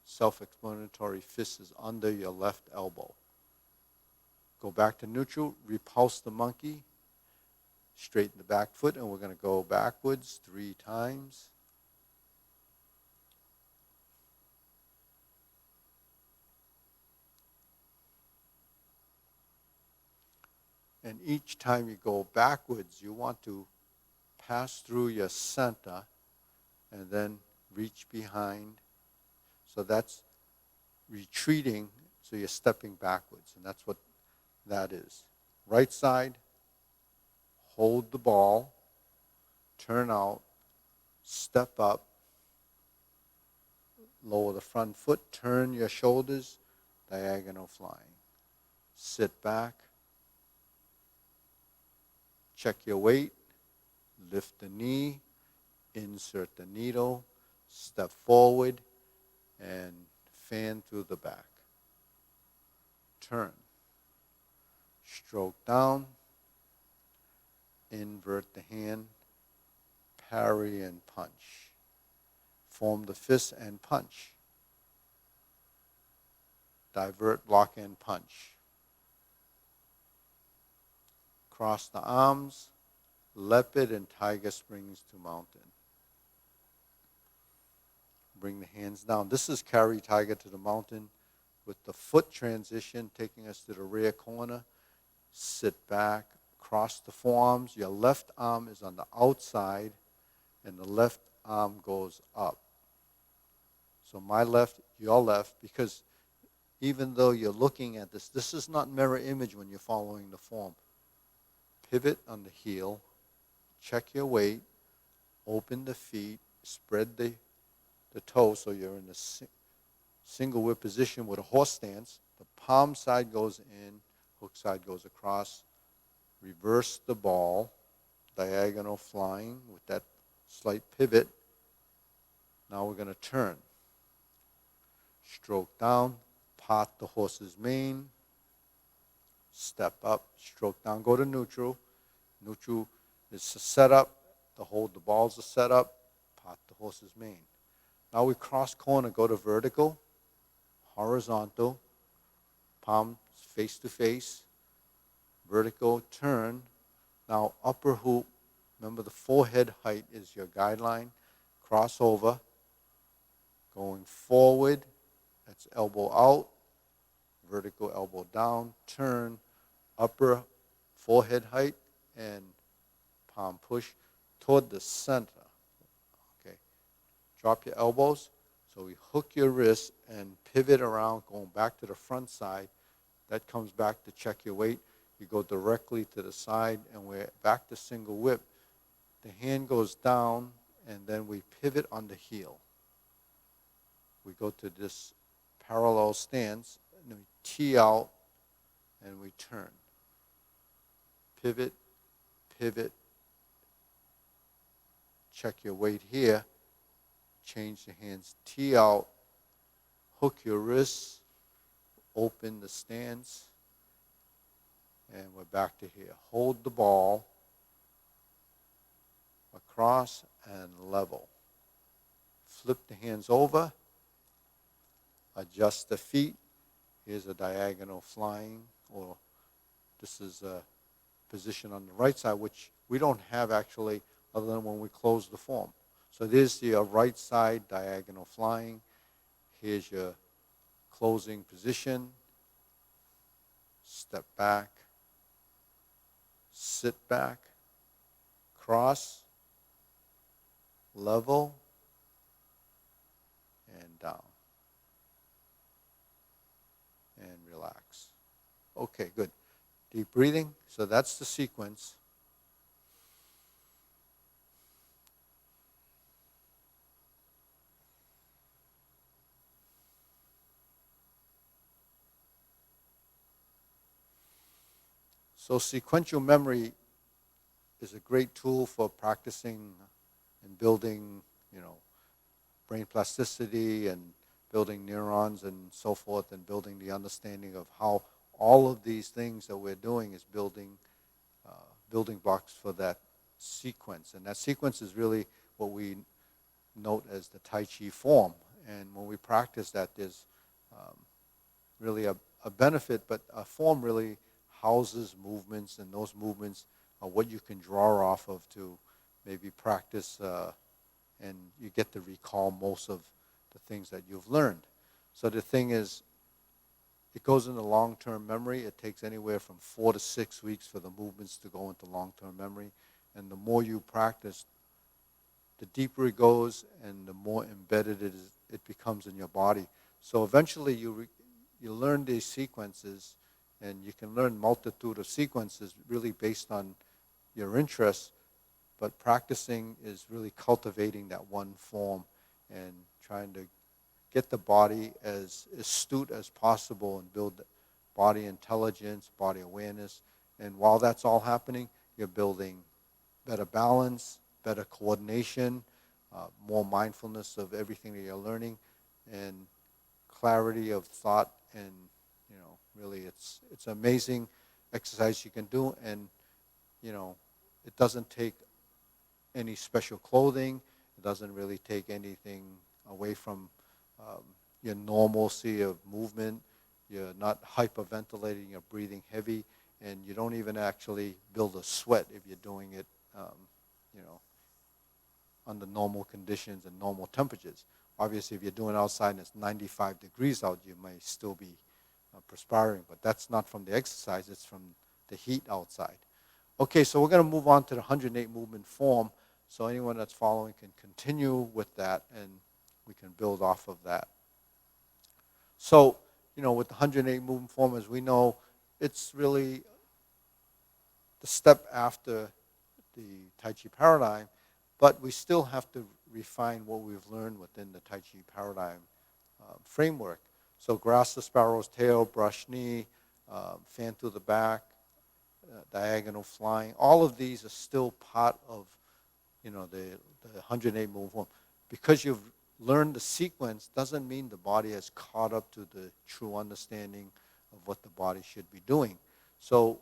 self-explanatory, fist is under your left elbow. Go back to neutral, repulse the monkey, straighten the back foot, and we're going to go backwards 3 times. And each time you go backwards, you want to pass through your center and then reach behind. So that's retreating, so you're stepping backwards, and that's what that is. Right side, hold the ball, turn out, step up, lower the front foot, turn your shoulders, diagonal flying. Sit back, check your weight, lift the knee, insert the needle, step forward, and fan through the back. Turn. Stroke down, invert the hand, parry and punch. Form the fist and punch. Divert, block, and punch. Cross the arms, leopard and tiger springs to mountain. Bring the hands down. This is carry tiger to the mountain with the foot transition taking us to the rear corner. Sit back, cross the forearms. Your left arm is on the outside and the left arm goes up. So my left, your left, because even though you're looking at this, this is not mirror image when you're following the form. Pivot on the heel, check your weight, open the feet, spread the toes so you're in a single whip position with a horse stance. The palm side goes in, hook side goes across. Reverse the ball, diagonal flying with that slight pivot. Now we're going to turn. Stroke down, part the horse's mane, step up, stroke down, go to neutral. Neutral is a setup. The balls are set up, part the horse's mane. Now we cross corner, go to vertical, horizontal, palms face to face, vertical, turn. Now upper hoop, remember the forehead height is your guideline. Cross over, going forward, that's elbow out, vertical elbow down, turn, upper forehead height, and palm push toward the center. Okay, drop your elbows. So we hook your wrists and pivot around, going back to the front side. That comes back to check your weight. You go directly to the side, and we're back to single whip. The hand goes down, and then we pivot on the heel. We go to this parallel stance, and we tee out, and we turn. Pivot, pivot. Check your weight here. Change the hands, tee out, hook your wrists, open the stance, and we're back to here. Hold the ball across and level. Flip the hands over, adjust the feet. Here's a diagonal flying, or this is a position on the right side, which we don't have actually other than when we close the form. So there's the right side diagonal flying. Here's your closing position. Step back. Sit back. Cross. Level. And down. And relax. Okay, good. Deep breathing. So that's the sequence. So sequential memory is a great tool for practicing and building, brain plasticity and building neurons and so forth, and building the understanding of how all of these things that we're doing is uh, building blocks for that sequence. And that sequence is really what we note as the Tai Chi form. And when we practice that, there's really a benefit, but a form really houses movements, and those movements are what you can draw off of to maybe practice, and you get to recall most of the things that you've learned. So the thing is, it goes into long-term memory. It takes anywhere from 4 to 6 weeks for the movements to go into long-term memory. And the more you practice, the deeper it goes and the more embedded it becomes in your body. So eventually you learn these sequences, and you can learn multitude of sequences really based on your interests, but practicing is really cultivating that one form and trying to get the body as astute as possible and build body intelligence, body awareness. And while that's all happening, you're building better balance, better coordination, more mindfulness of everything that you're learning, and clarity of thought. And really, it's amazing exercise you can do. And it doesn't take any special clothing. It doesn't really take anything away from your normalcy of movement. You're not hyperventilating, you're breathing heavy, and you don't even actually build a sweat if you're doing it, under normal conditions and normal temperatures. Obviously, if you're doing it outside and it's 95 degrees out, you may still be perspiring, but that's not from the exercise, it's from the heat outside. Okay, so we're going to move on to the 108 movement form. So anyone that's following can continue with that, and we can build off of that. So, with the 108 movement form, as we know, it's really the step after the Tai Chi Paradigm, but we still have to refine what we've learned within the Tai Chi Paradigm framework. So grasp the sparrow's tail, brush knee, fan to the back, diagonal flying. All of these are still part of the 108 movement form. Because you've learned the sequence doesn't mean the body has caught up to the true understanding of what the body should be doing. So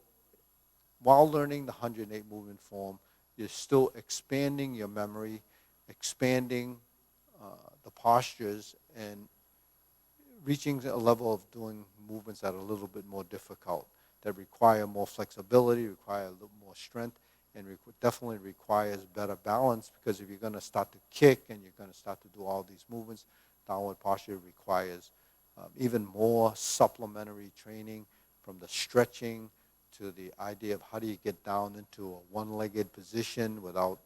while learning the 108 movement form, you're still expanding your memory, expanding the postures, and reaching a level of doing movements that are a little bit more difficult, that require more flexibility, require a little more strength, and definitely requires better balance, because if you're going to start to kick and you're going to start to do all these movements, downward posture requires even more supplementary training, from the stretching to the idea of how do you get down into a one-legged position without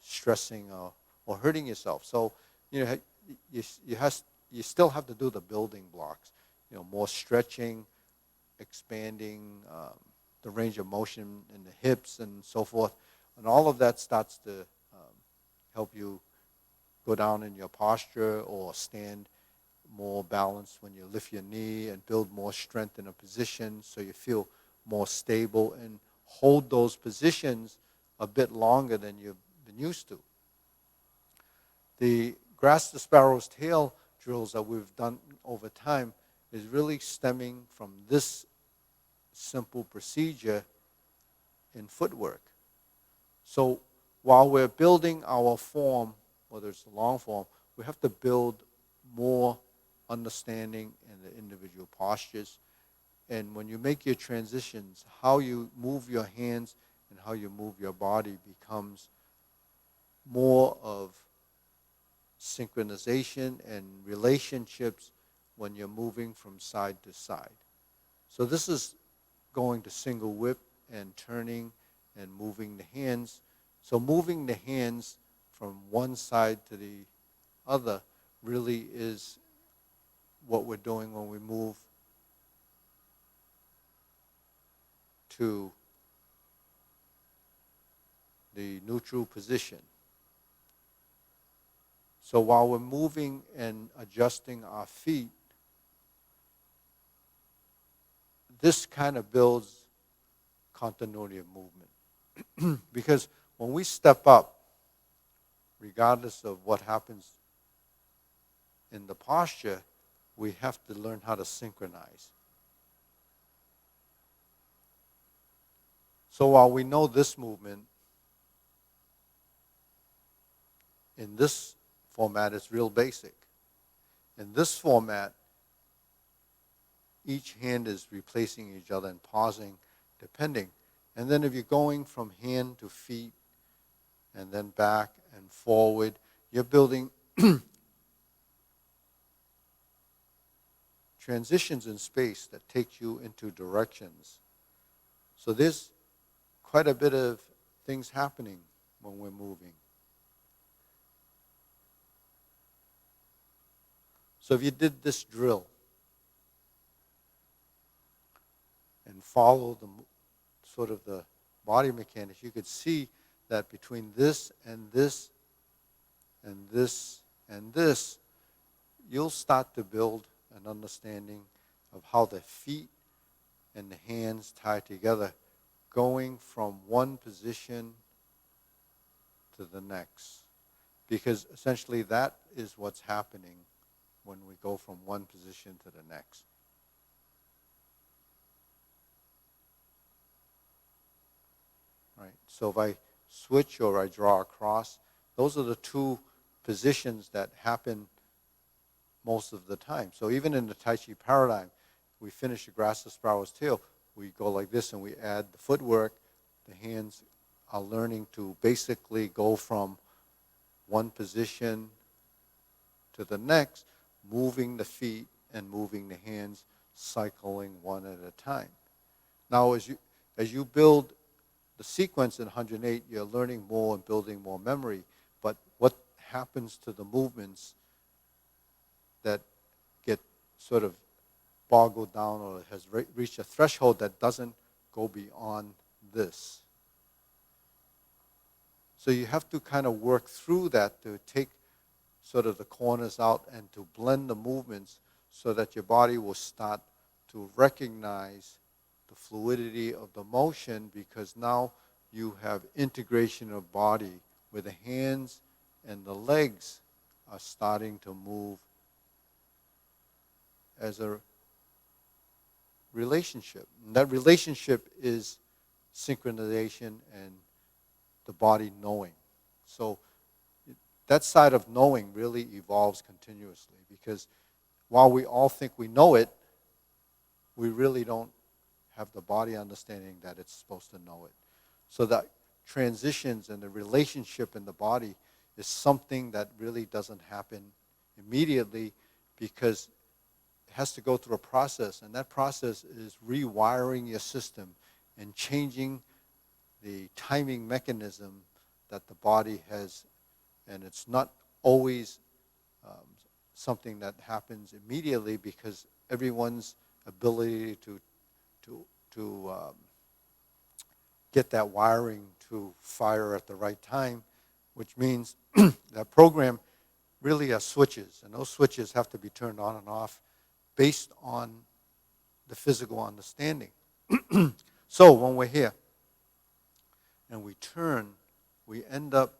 stressing or hurting yourself. So you still have to do the building blocks, more stretching, expanding the range of motion in the hips and so forth. And all of that starts to help you go down in your posture or stand more balanced when you lift your knee, and build more strength in a position so you feel more stable and hold those positions a bit longer than you've been used to. The grasp the sparrow's tail drills that we've done over time is really stemming from this simple procedure in footwork. So while we're building our form, whether it's the long form, we have to build more understanding in the individual postures. And when you make your transitions, how you move your hands and how you move your body becomes more of synchronization and relationships when you're moving from side to side. So this is going to single whip and turning and moving the hands. So moving the hands from one side to the other really is what we're doing when we move to the neutral position. So while we're moving and adjusting our feet, this kind of builds continuity of movement. Because when we step up, regardless of what happens in the posture, we have to learn how to synchronize. So while we know this movement, in this format, it's real basic. In this format, each hand is replacing each other and pausing, depending. And then if you're going from hand to feet, and then back and forward, you're building transitions in space that take you into directions. So there's quite a bit of things happening when we're moving. So if you did this drill and follow the sort of the body mechanics, you could see that between this and this and this and this, you'll start to build an understanding of how the feet and the hands tie together, going from one position to the next. Because essentially that is what's happening when we go from one position to the next. Right. So if I switch or I draw across, those are the two positions that happen most of the time. So even in the Tai Chi Paradigm, we finish the grassless sparrow's tail, we go like this and we add the footwork. The hands are learning to basically go from one position to the next, moving the feet and moving the hands, cycling one at a time. Now as you build the sequence in 108, you're learning more and building more memory. But what happens to the movements that get sort of boggled down or has reached a threshold that doesn't go beyond this? So you have to kind of work through that to take sort of the corners out and to blend the movements so that your body will start to recognize the fluidity of the motion, because now you have integration of body where the hands and the legs are starting to move as a relationship. And that relationship is synchronization and the body knowing. So that side of knowing really evolves continuously, because while we all think we know it, we really don't have the body understanding that it's supposed to know it. So that transitions and the relationship in the body is something that really doesn't happen immediately, because it has to go through a process, and that process is rewiring your system and changing the timing mechanism that the body has. And it's not always something that happens immediately, because everyone's ability to get that wiring to fire at the right time, which means that program really are switches, and those switches have to be turned on and off based on the physical understanding. So when we're here and we turn, we end up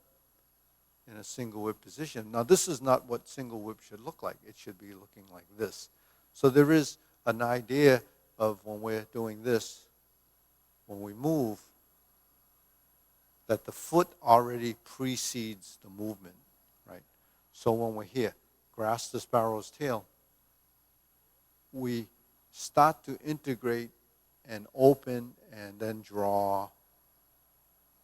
in a single whip position. Now this is not what single whip should look like. It should be looking like this. So there is an idea of when we're doing this, when we move, that the foot already precedes the movement, right? So when we're here, grasp the sparrow's tail, we start to integrate and open and then draw,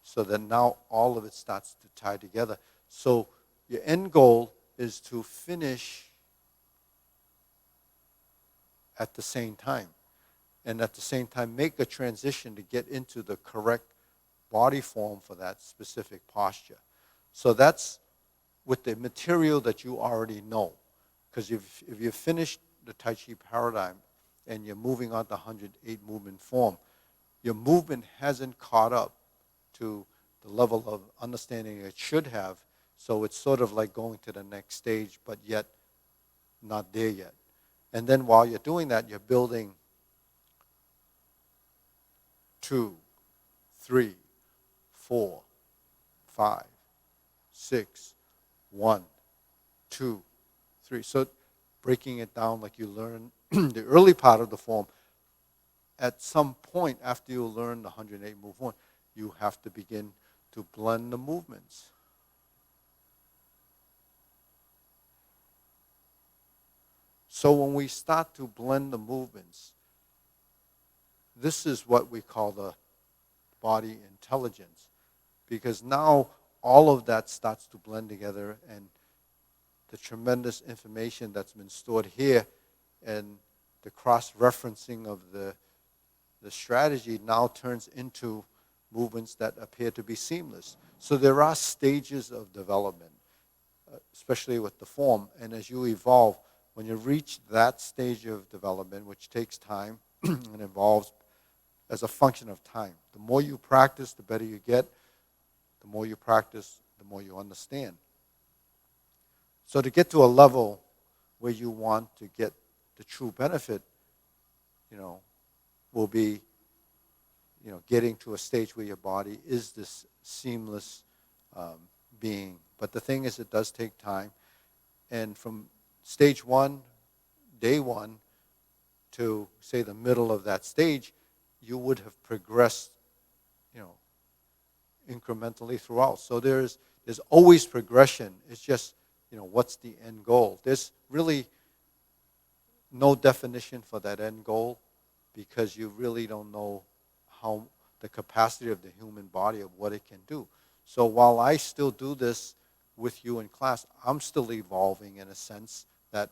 so that now all of it starts to tie together. So your end goal is to finish at the same time, and at the same time make a transition to get into the correct body form for that specific posture. So that's with the material that you already know. Because if you've finished the Tai Chi Paradigm and you're moving on to 108 movement form, your movement hasn't caught up to the level of understanding it should have. So it's sort of like going to the next stage, but yet not there yet. And then while you're doing that, you're building 2, 3, 4, 5, 6, 1, 2, 3. So breaking it down like you learn the early part of the form, at some point after you learn the 108 move 1, you have to begin to blend the movements. So when we start to blend the movements, this is what we call the body intelligence, because now all of that starts to blend together, and the tremendous information that's been stored here and the cross-referencing of the strategy now turns into movements that appear to be seamless. So there are stages of development, especially with the form, and as you evolve, when you reach that stage of development, which takes time and evolves as a function of time, the more you practice, the better you get. The more you practice, the more you understand. So to get to a level where you want to get the true benefit, will be, getting to a stage where your body is this seamless being. But the thing is, it does take time. And from stage 1, day 1, to, say, the middle of that stage, you would have progressed, incrementally throughout. So there's always progression. It's just, what's the end goal? There's really no definition for that end goal, because you really don't know how the capacity of the human body of what it can do. So while I still do this with you in class, I'm still evolving in a sense that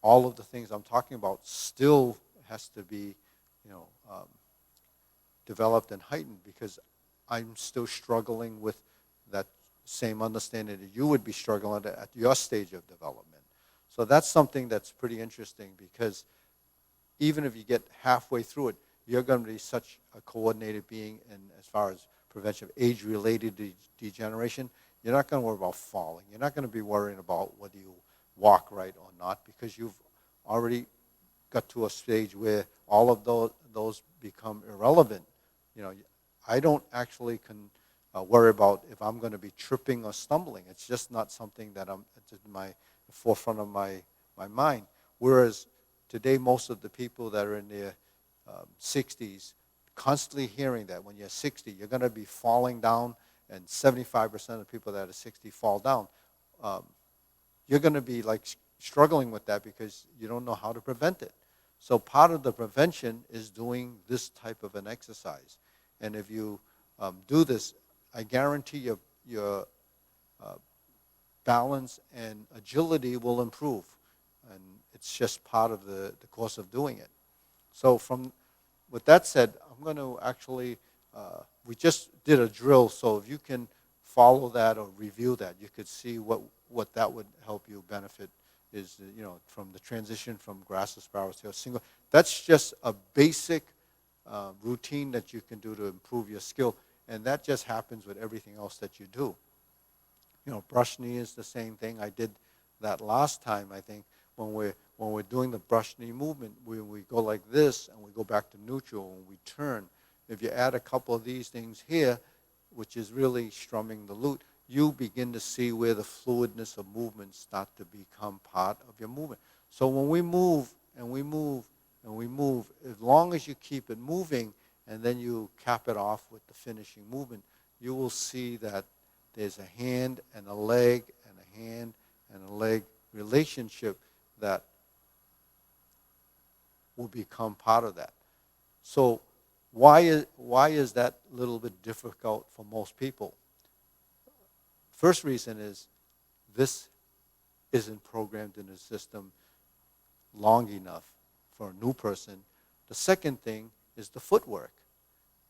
all of the things I'm talking about still has to be, developed and heightened, because I'm still struggling with that same understanding that you would be struggling at your stage of development. So that's something that's pretty interesting, because even if you get halfway through it, you're going to be such a coordinated being, and as far as prevention of age-related degeneration, you're not going to worry about falling. You're not going to be worrying about whether you walk right or not, because you've already got to a stage where all of those become irrelevant. I don't actually worry about if I'm going to be tripping or stumbling. It's just not something that it's in my forefront of my mind. Whereas today, most of the people that are in their 60s, constantly hearing that when you're 60, you're going to be falling down, and 75% of people that are 60 fall down. You're going to be like struggling with that because you don't know how to prevent it. So part of the prevention is doing this type of an exercise. And if you do this, I guarantee your balance and agility will improve. And it's just part of the course of doing it. So with that said, I'm going to actually, we just did a drill, so if you can follow that or review that, you could see what that would help you benefit is, from the transition from grass to sparrows to a single. That's just a basic routine that you can do to improve your skill, and that just happens with everything else that you do. Brush knee is the same thing. I did that last time, I think, when we're doing the brush knee movement. We go like this, and we go back to neutral, and we turn. If you add a couple of these things here, which is really strumming the lute, you begin to see where the fluidness of movement start to become part of your movement. So when we move, and we move, and we move, as long as you keep it moving, and then you cap it off with the finishing movement, you will see that there's a hand and a leg and a hand and a leg relationship that will become part of that. So why is that a little bit difficult for most people? First reason is this isn't programmed in the system long enough for a new person. The second thing is the footwork.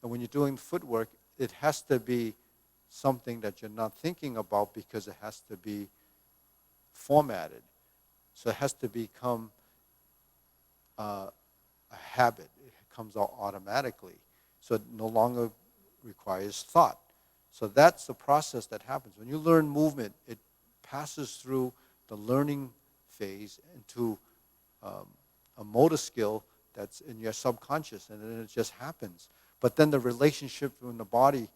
And when you're doing footwork, it has to be something that you're not thinking about, because it has to be formatted. So it has to become a habit. It comes out automatically. So it no longer requires thought. So that's the process that happens. When you learn movement, it passes through the learning phase into a motor skill that's in your subconscious, and then it just happens. But then the relationship in the body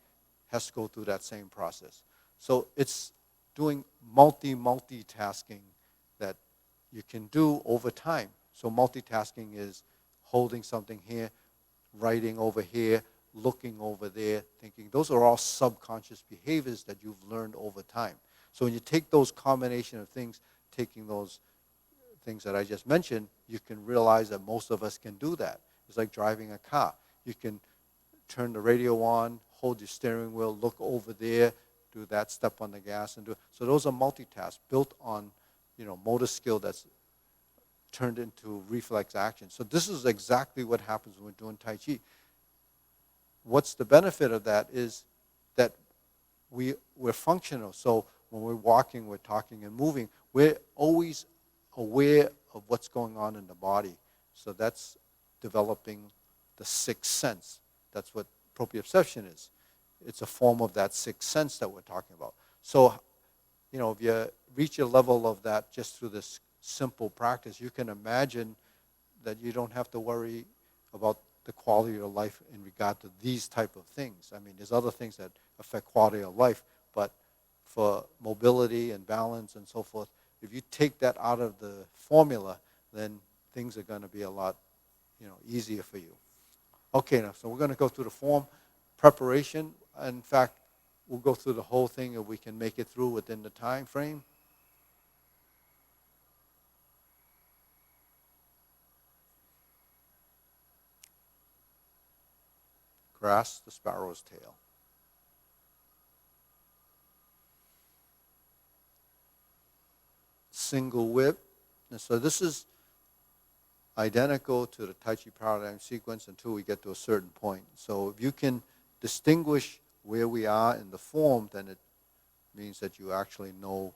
has to go through that same process. So it's doing multitasking that you can do over time. So multitasking is holding something here, writing over here, looking over there, thinking. Those are all subconscious behaviors that you've learned over time. So when you take those combination of things, taking those things that I just mentioned, you can realize that most of us can do that. It's like driving a car. You can turn the radio on, hold your steering wheel, look over there, do that, step on the gas, and do. So those are multitasks built on, motor skill that's turned into reflex action. So this is exactly what happens when we're doing Tai Chi. What's the benefit of that is that we're functional. So when we're walking, we're talking and moving, we're always aware of what's going on in the body. So that's developing the sixth sense. That's what proprioception is. It's a form of that sixth sense that we're talking about. So, if you reach a level of that just through this simple practice, you can imagine that you don't have to worry about the quality of your life in regard to these type of things. I mean, there's other things that affect quality of life, but for mobility and balance and so forth, if you take that out of the formula, then things are going to be a lot, easier for you. Okay, now, so we're going to go through the form preparation. In fact, we'll go through the whole thing if we can make it through within the time frame. Grasp the sparrow's tail. Single whip. And so this is identical to the Tai Chi Paradigm sequence until we get to a certain point. So if you can distinguish where we are in the form, then it means that you actually know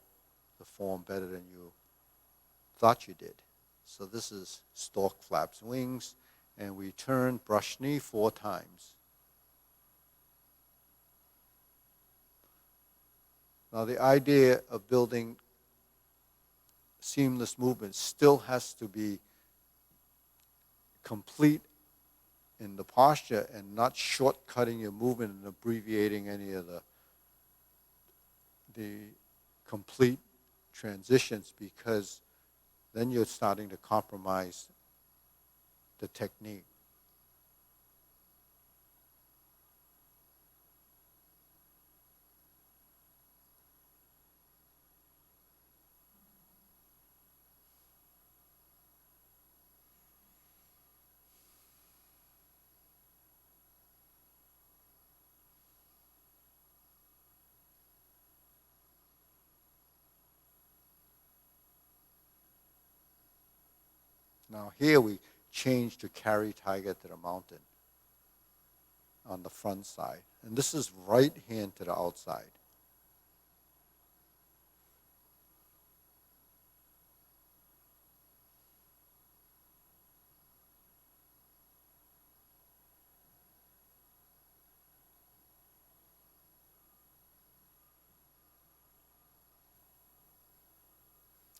the form better than you thought you did. So this is stork flaps wings, and we turn brush knee 4 times. Now the idea of building seamless movement still has to be complete in the posture and not shortcutting your movement and abbreviating any of the complete transitions, because then you're starting to compromise the technique. Now here we change to carry tiger to the mountain on the front side. And this is right hand to the outside.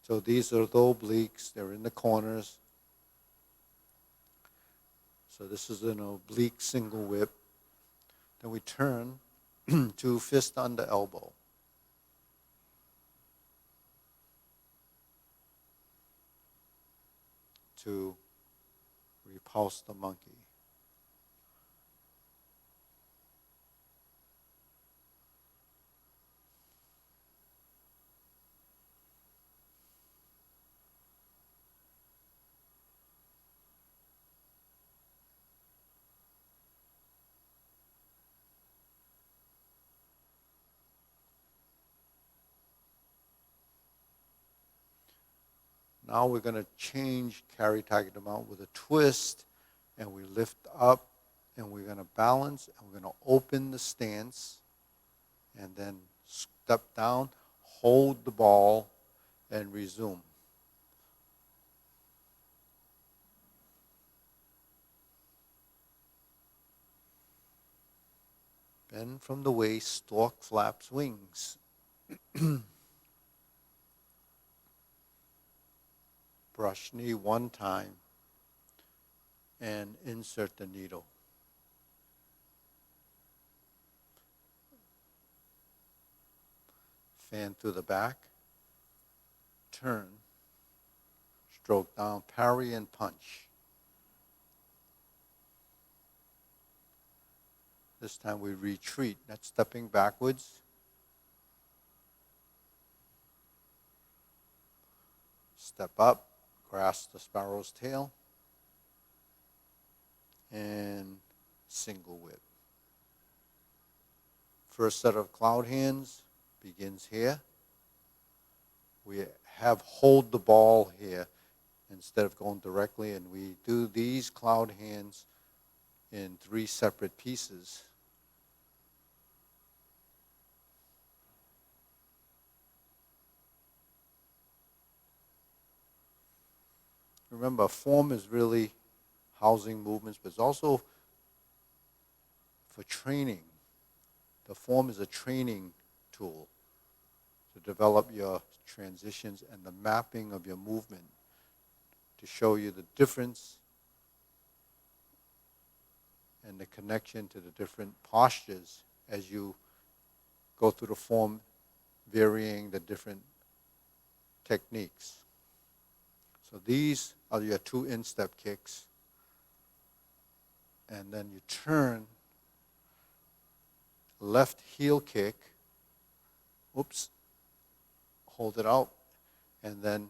So these are the obliques. They're in the corners. So this is an oblique single whip. Then we turn to fist under elbow. To repulse the monkey. Now we're going to change carry tiger to mount with a twist, and we lift up, and we're going to balance, and we're going to open the stance, and then step down, hold the ball, and resume. Bend from the waist, stork flaps wings. Brush knee 1 time and insert the needle. fan through the back, turn, stroke down, parry and punch. This time we retreat, that's stepping backwards. Step up, grasp the sparrow's tail, and single whip. First set of cloud hands begins here. We hold the ball here instead of going directly, and we do these cloud hands in 3 separate pieces. Remember, form is really housing movements, but it's also for training. The form is a training tool to develop your transitions and the mapping of your movement to show you the difference and the connection to the different postures as you go through the form, varying the different techniques. So these are your 2 instep kicks. And then you turn, left heel kick, oops, hold it out, and then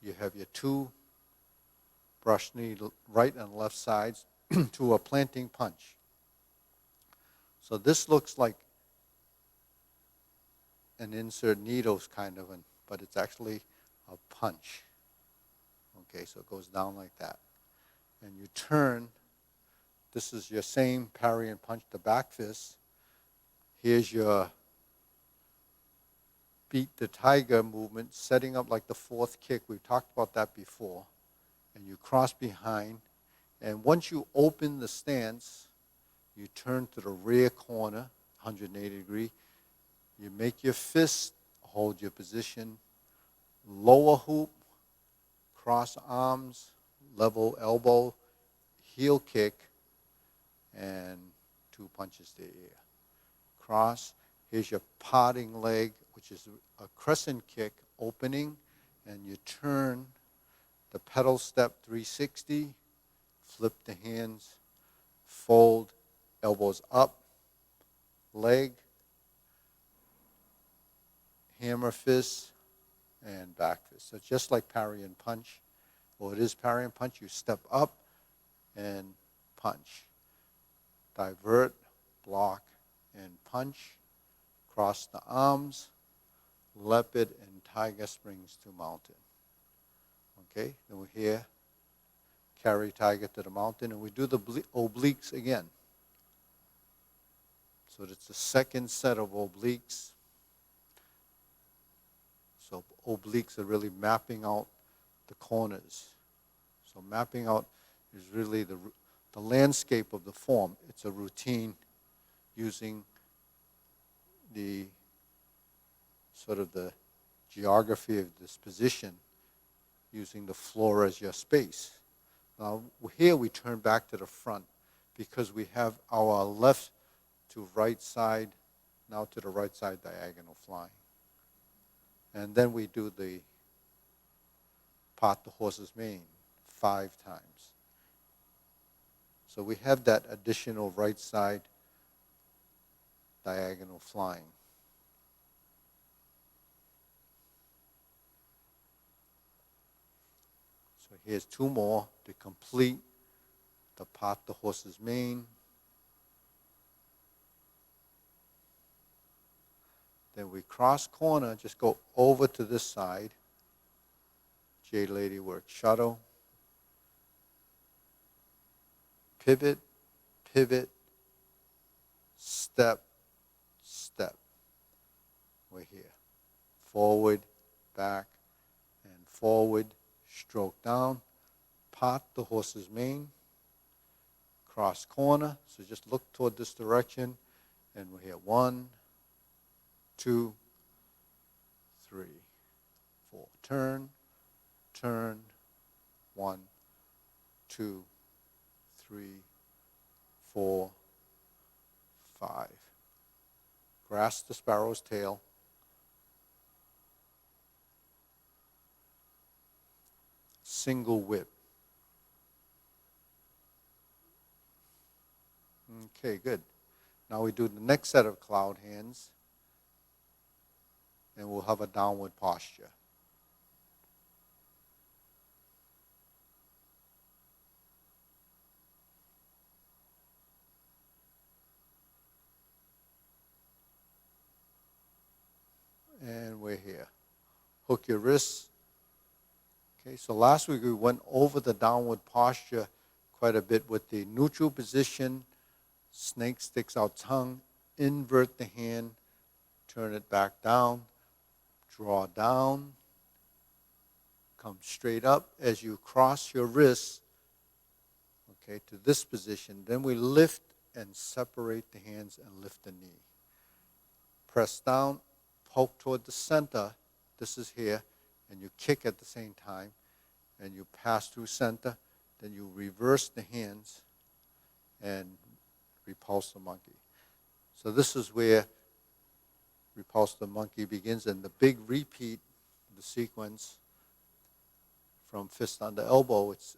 you have your 2 brush knee, right and left sides, to a planting punch. So this looks like an insert needles kind of, but it's actually a punch. Okay, so it goes down like that. And you turn, this is your same parry and punch, the back fist. Here's your beat the tiger movement, setting up like the 4th kick. We've talked about that before. And you cross behind. And once you open the stance, you turn to the rear corner, 180 degree. You make your fist, hold your position, lower hoop, cross arms, level elbow, heel kick, and 2 punches to the air. Cross, here's your potting leg, which is a crescent kick, opening, and you turn the pedal step 360, flip the hands, fold, elbows up, leg, hammer fist, and back fist. So just like parry and punch. Well, it is parry and punch. You step up and punch. Divert, block, and punch. Cross the arms, leopard, and tiger springs to mountain. Okay, then we're here. Carry tiger to the mountain, and we do the obliques again. So it's the second set of obliques. So obliques are really mapping out the corners. So mapping out is really the landscape of the form. It's a routine using the sort of the geography of this position, using the floor as your space. Now here we turn back to the front because we have our left to right side, now to the right side diagonal flying. And then we do the part the horse's mane 5 times. So we have that additional right side diagonal flying. So here's 2 more to complete the part the horse's mane. Then we cross corner, just go over to this side. Jade Lady work shuttle. Pivot, pivot, step, step. We're here. Forward, back, and forward, stroke down. Part the horse's mane. Cross corner, so just look toward this direction. And we're here. 1, 2, 3, 4. Turn, turn. 1, 2, 3, 4, 5. grasp the sparrow's tail. Single whip. Okay, good. Now we do the next set of cloud hands, and we'll have a downward posture. And we're here. Hook your wrists. Okay, so last week we went over the downward posture quite a bit with the neutral position. Snake sticks out tongue. Invert the hand. Turn it back down. Draw down. Come straight up as you cross your wrists, okay, to this position. Then we lift and separate the hands and lift the knee. Press down, poke toward the center. This is here. And you kick at the same time. And you pass through center. Then you reverse the hands and repulse the monkey. So this is where repulse the monkey begins. And the big repeat, the sequence, from fist under elbow, it's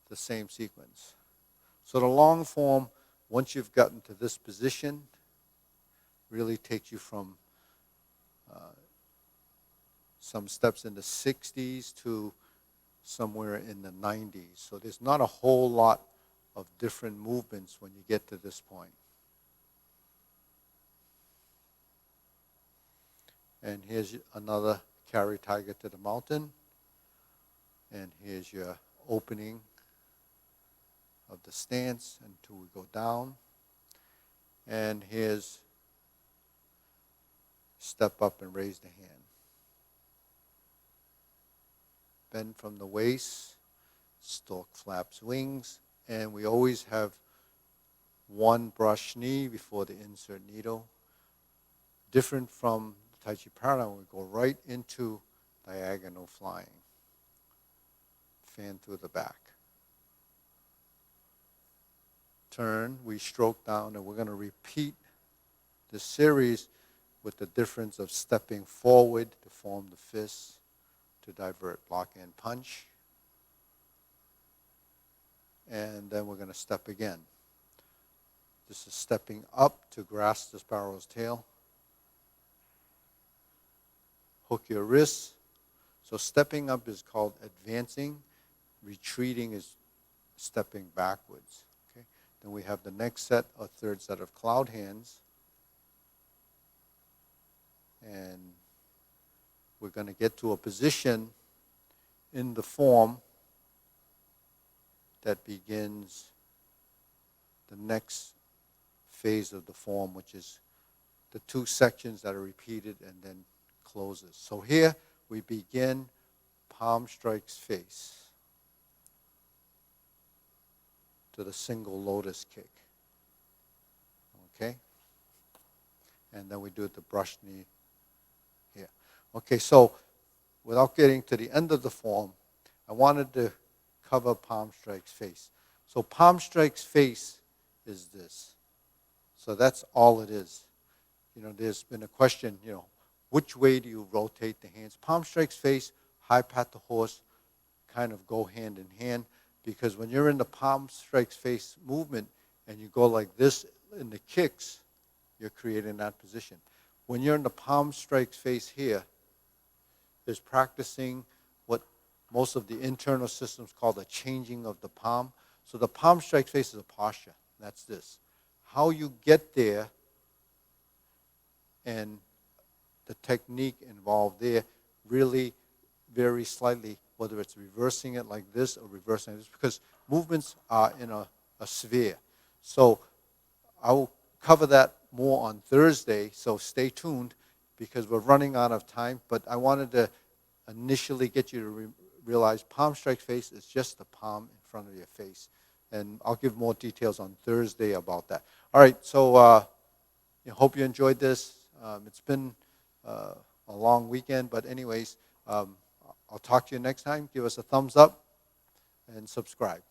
the same sequence. So the long form, once you've gotten to this position, really takes you from some steps in the 60s to somewhere in the 90s. So there's not a whole lot of different movements when you get to this point. And here's another carry tiger to the mountain. And here's your opening of the stance until we go down. And here's step up and raise the hand. Bend from the waist, stork flaps wings, and we always have one brush knee before the insert needle. Different from Tai Chi Paradigm, we go right into diagonal flying. Fan through the back. Turn, we stroke down, and we're going to repeat this series with the difference of stepping forward to form the fist, to divert, block, and punch. And then we're going to step again. This is stepping up to grasp the sparrow's tail. Hook your wrists. So stepping up is called advancing. Retreating is stepping backwards. Okay? Then we have the next set, a third set of cloud hands. And we're going to get to a position in the form that begins the next phase of the form, which is the two sections that are repeated and then closes. So here we begin palm strikes face to the single lotus kick. Okay? And then we do the brush knee here. Okay, so without getting to the end of the form, I wanted to cover palm strikes face. So palm strikes face is this. So that's all it is. You know, there's been a question, you know, which way do you rotate the hands? Palm strikes face, high pat the horse, kind of go hand in hand, because when you're in the palm strikes face movement and you go like this in the kicks, you're creating that position. When you're in the palm strikes face here, is practicing what most of the internal systems call the changing of the palm. So the palm strikes face is a posture. That's this. How you get there and the technique involved there really varies slightly, whether it's reversing it like this or reversing it, because movements are in a sphere. So I will cover that more on Thursday, so stay tuned because we're running out of time. But I wanted to initially get you to realize palm strike face is just the palm in front of your face. And I'll give more details on Thursday about that. All right, so I hope you enjoyed this. It's been a long weekend, but anyways, I'll talk to you next time. Give us a thumbs up and subscribe.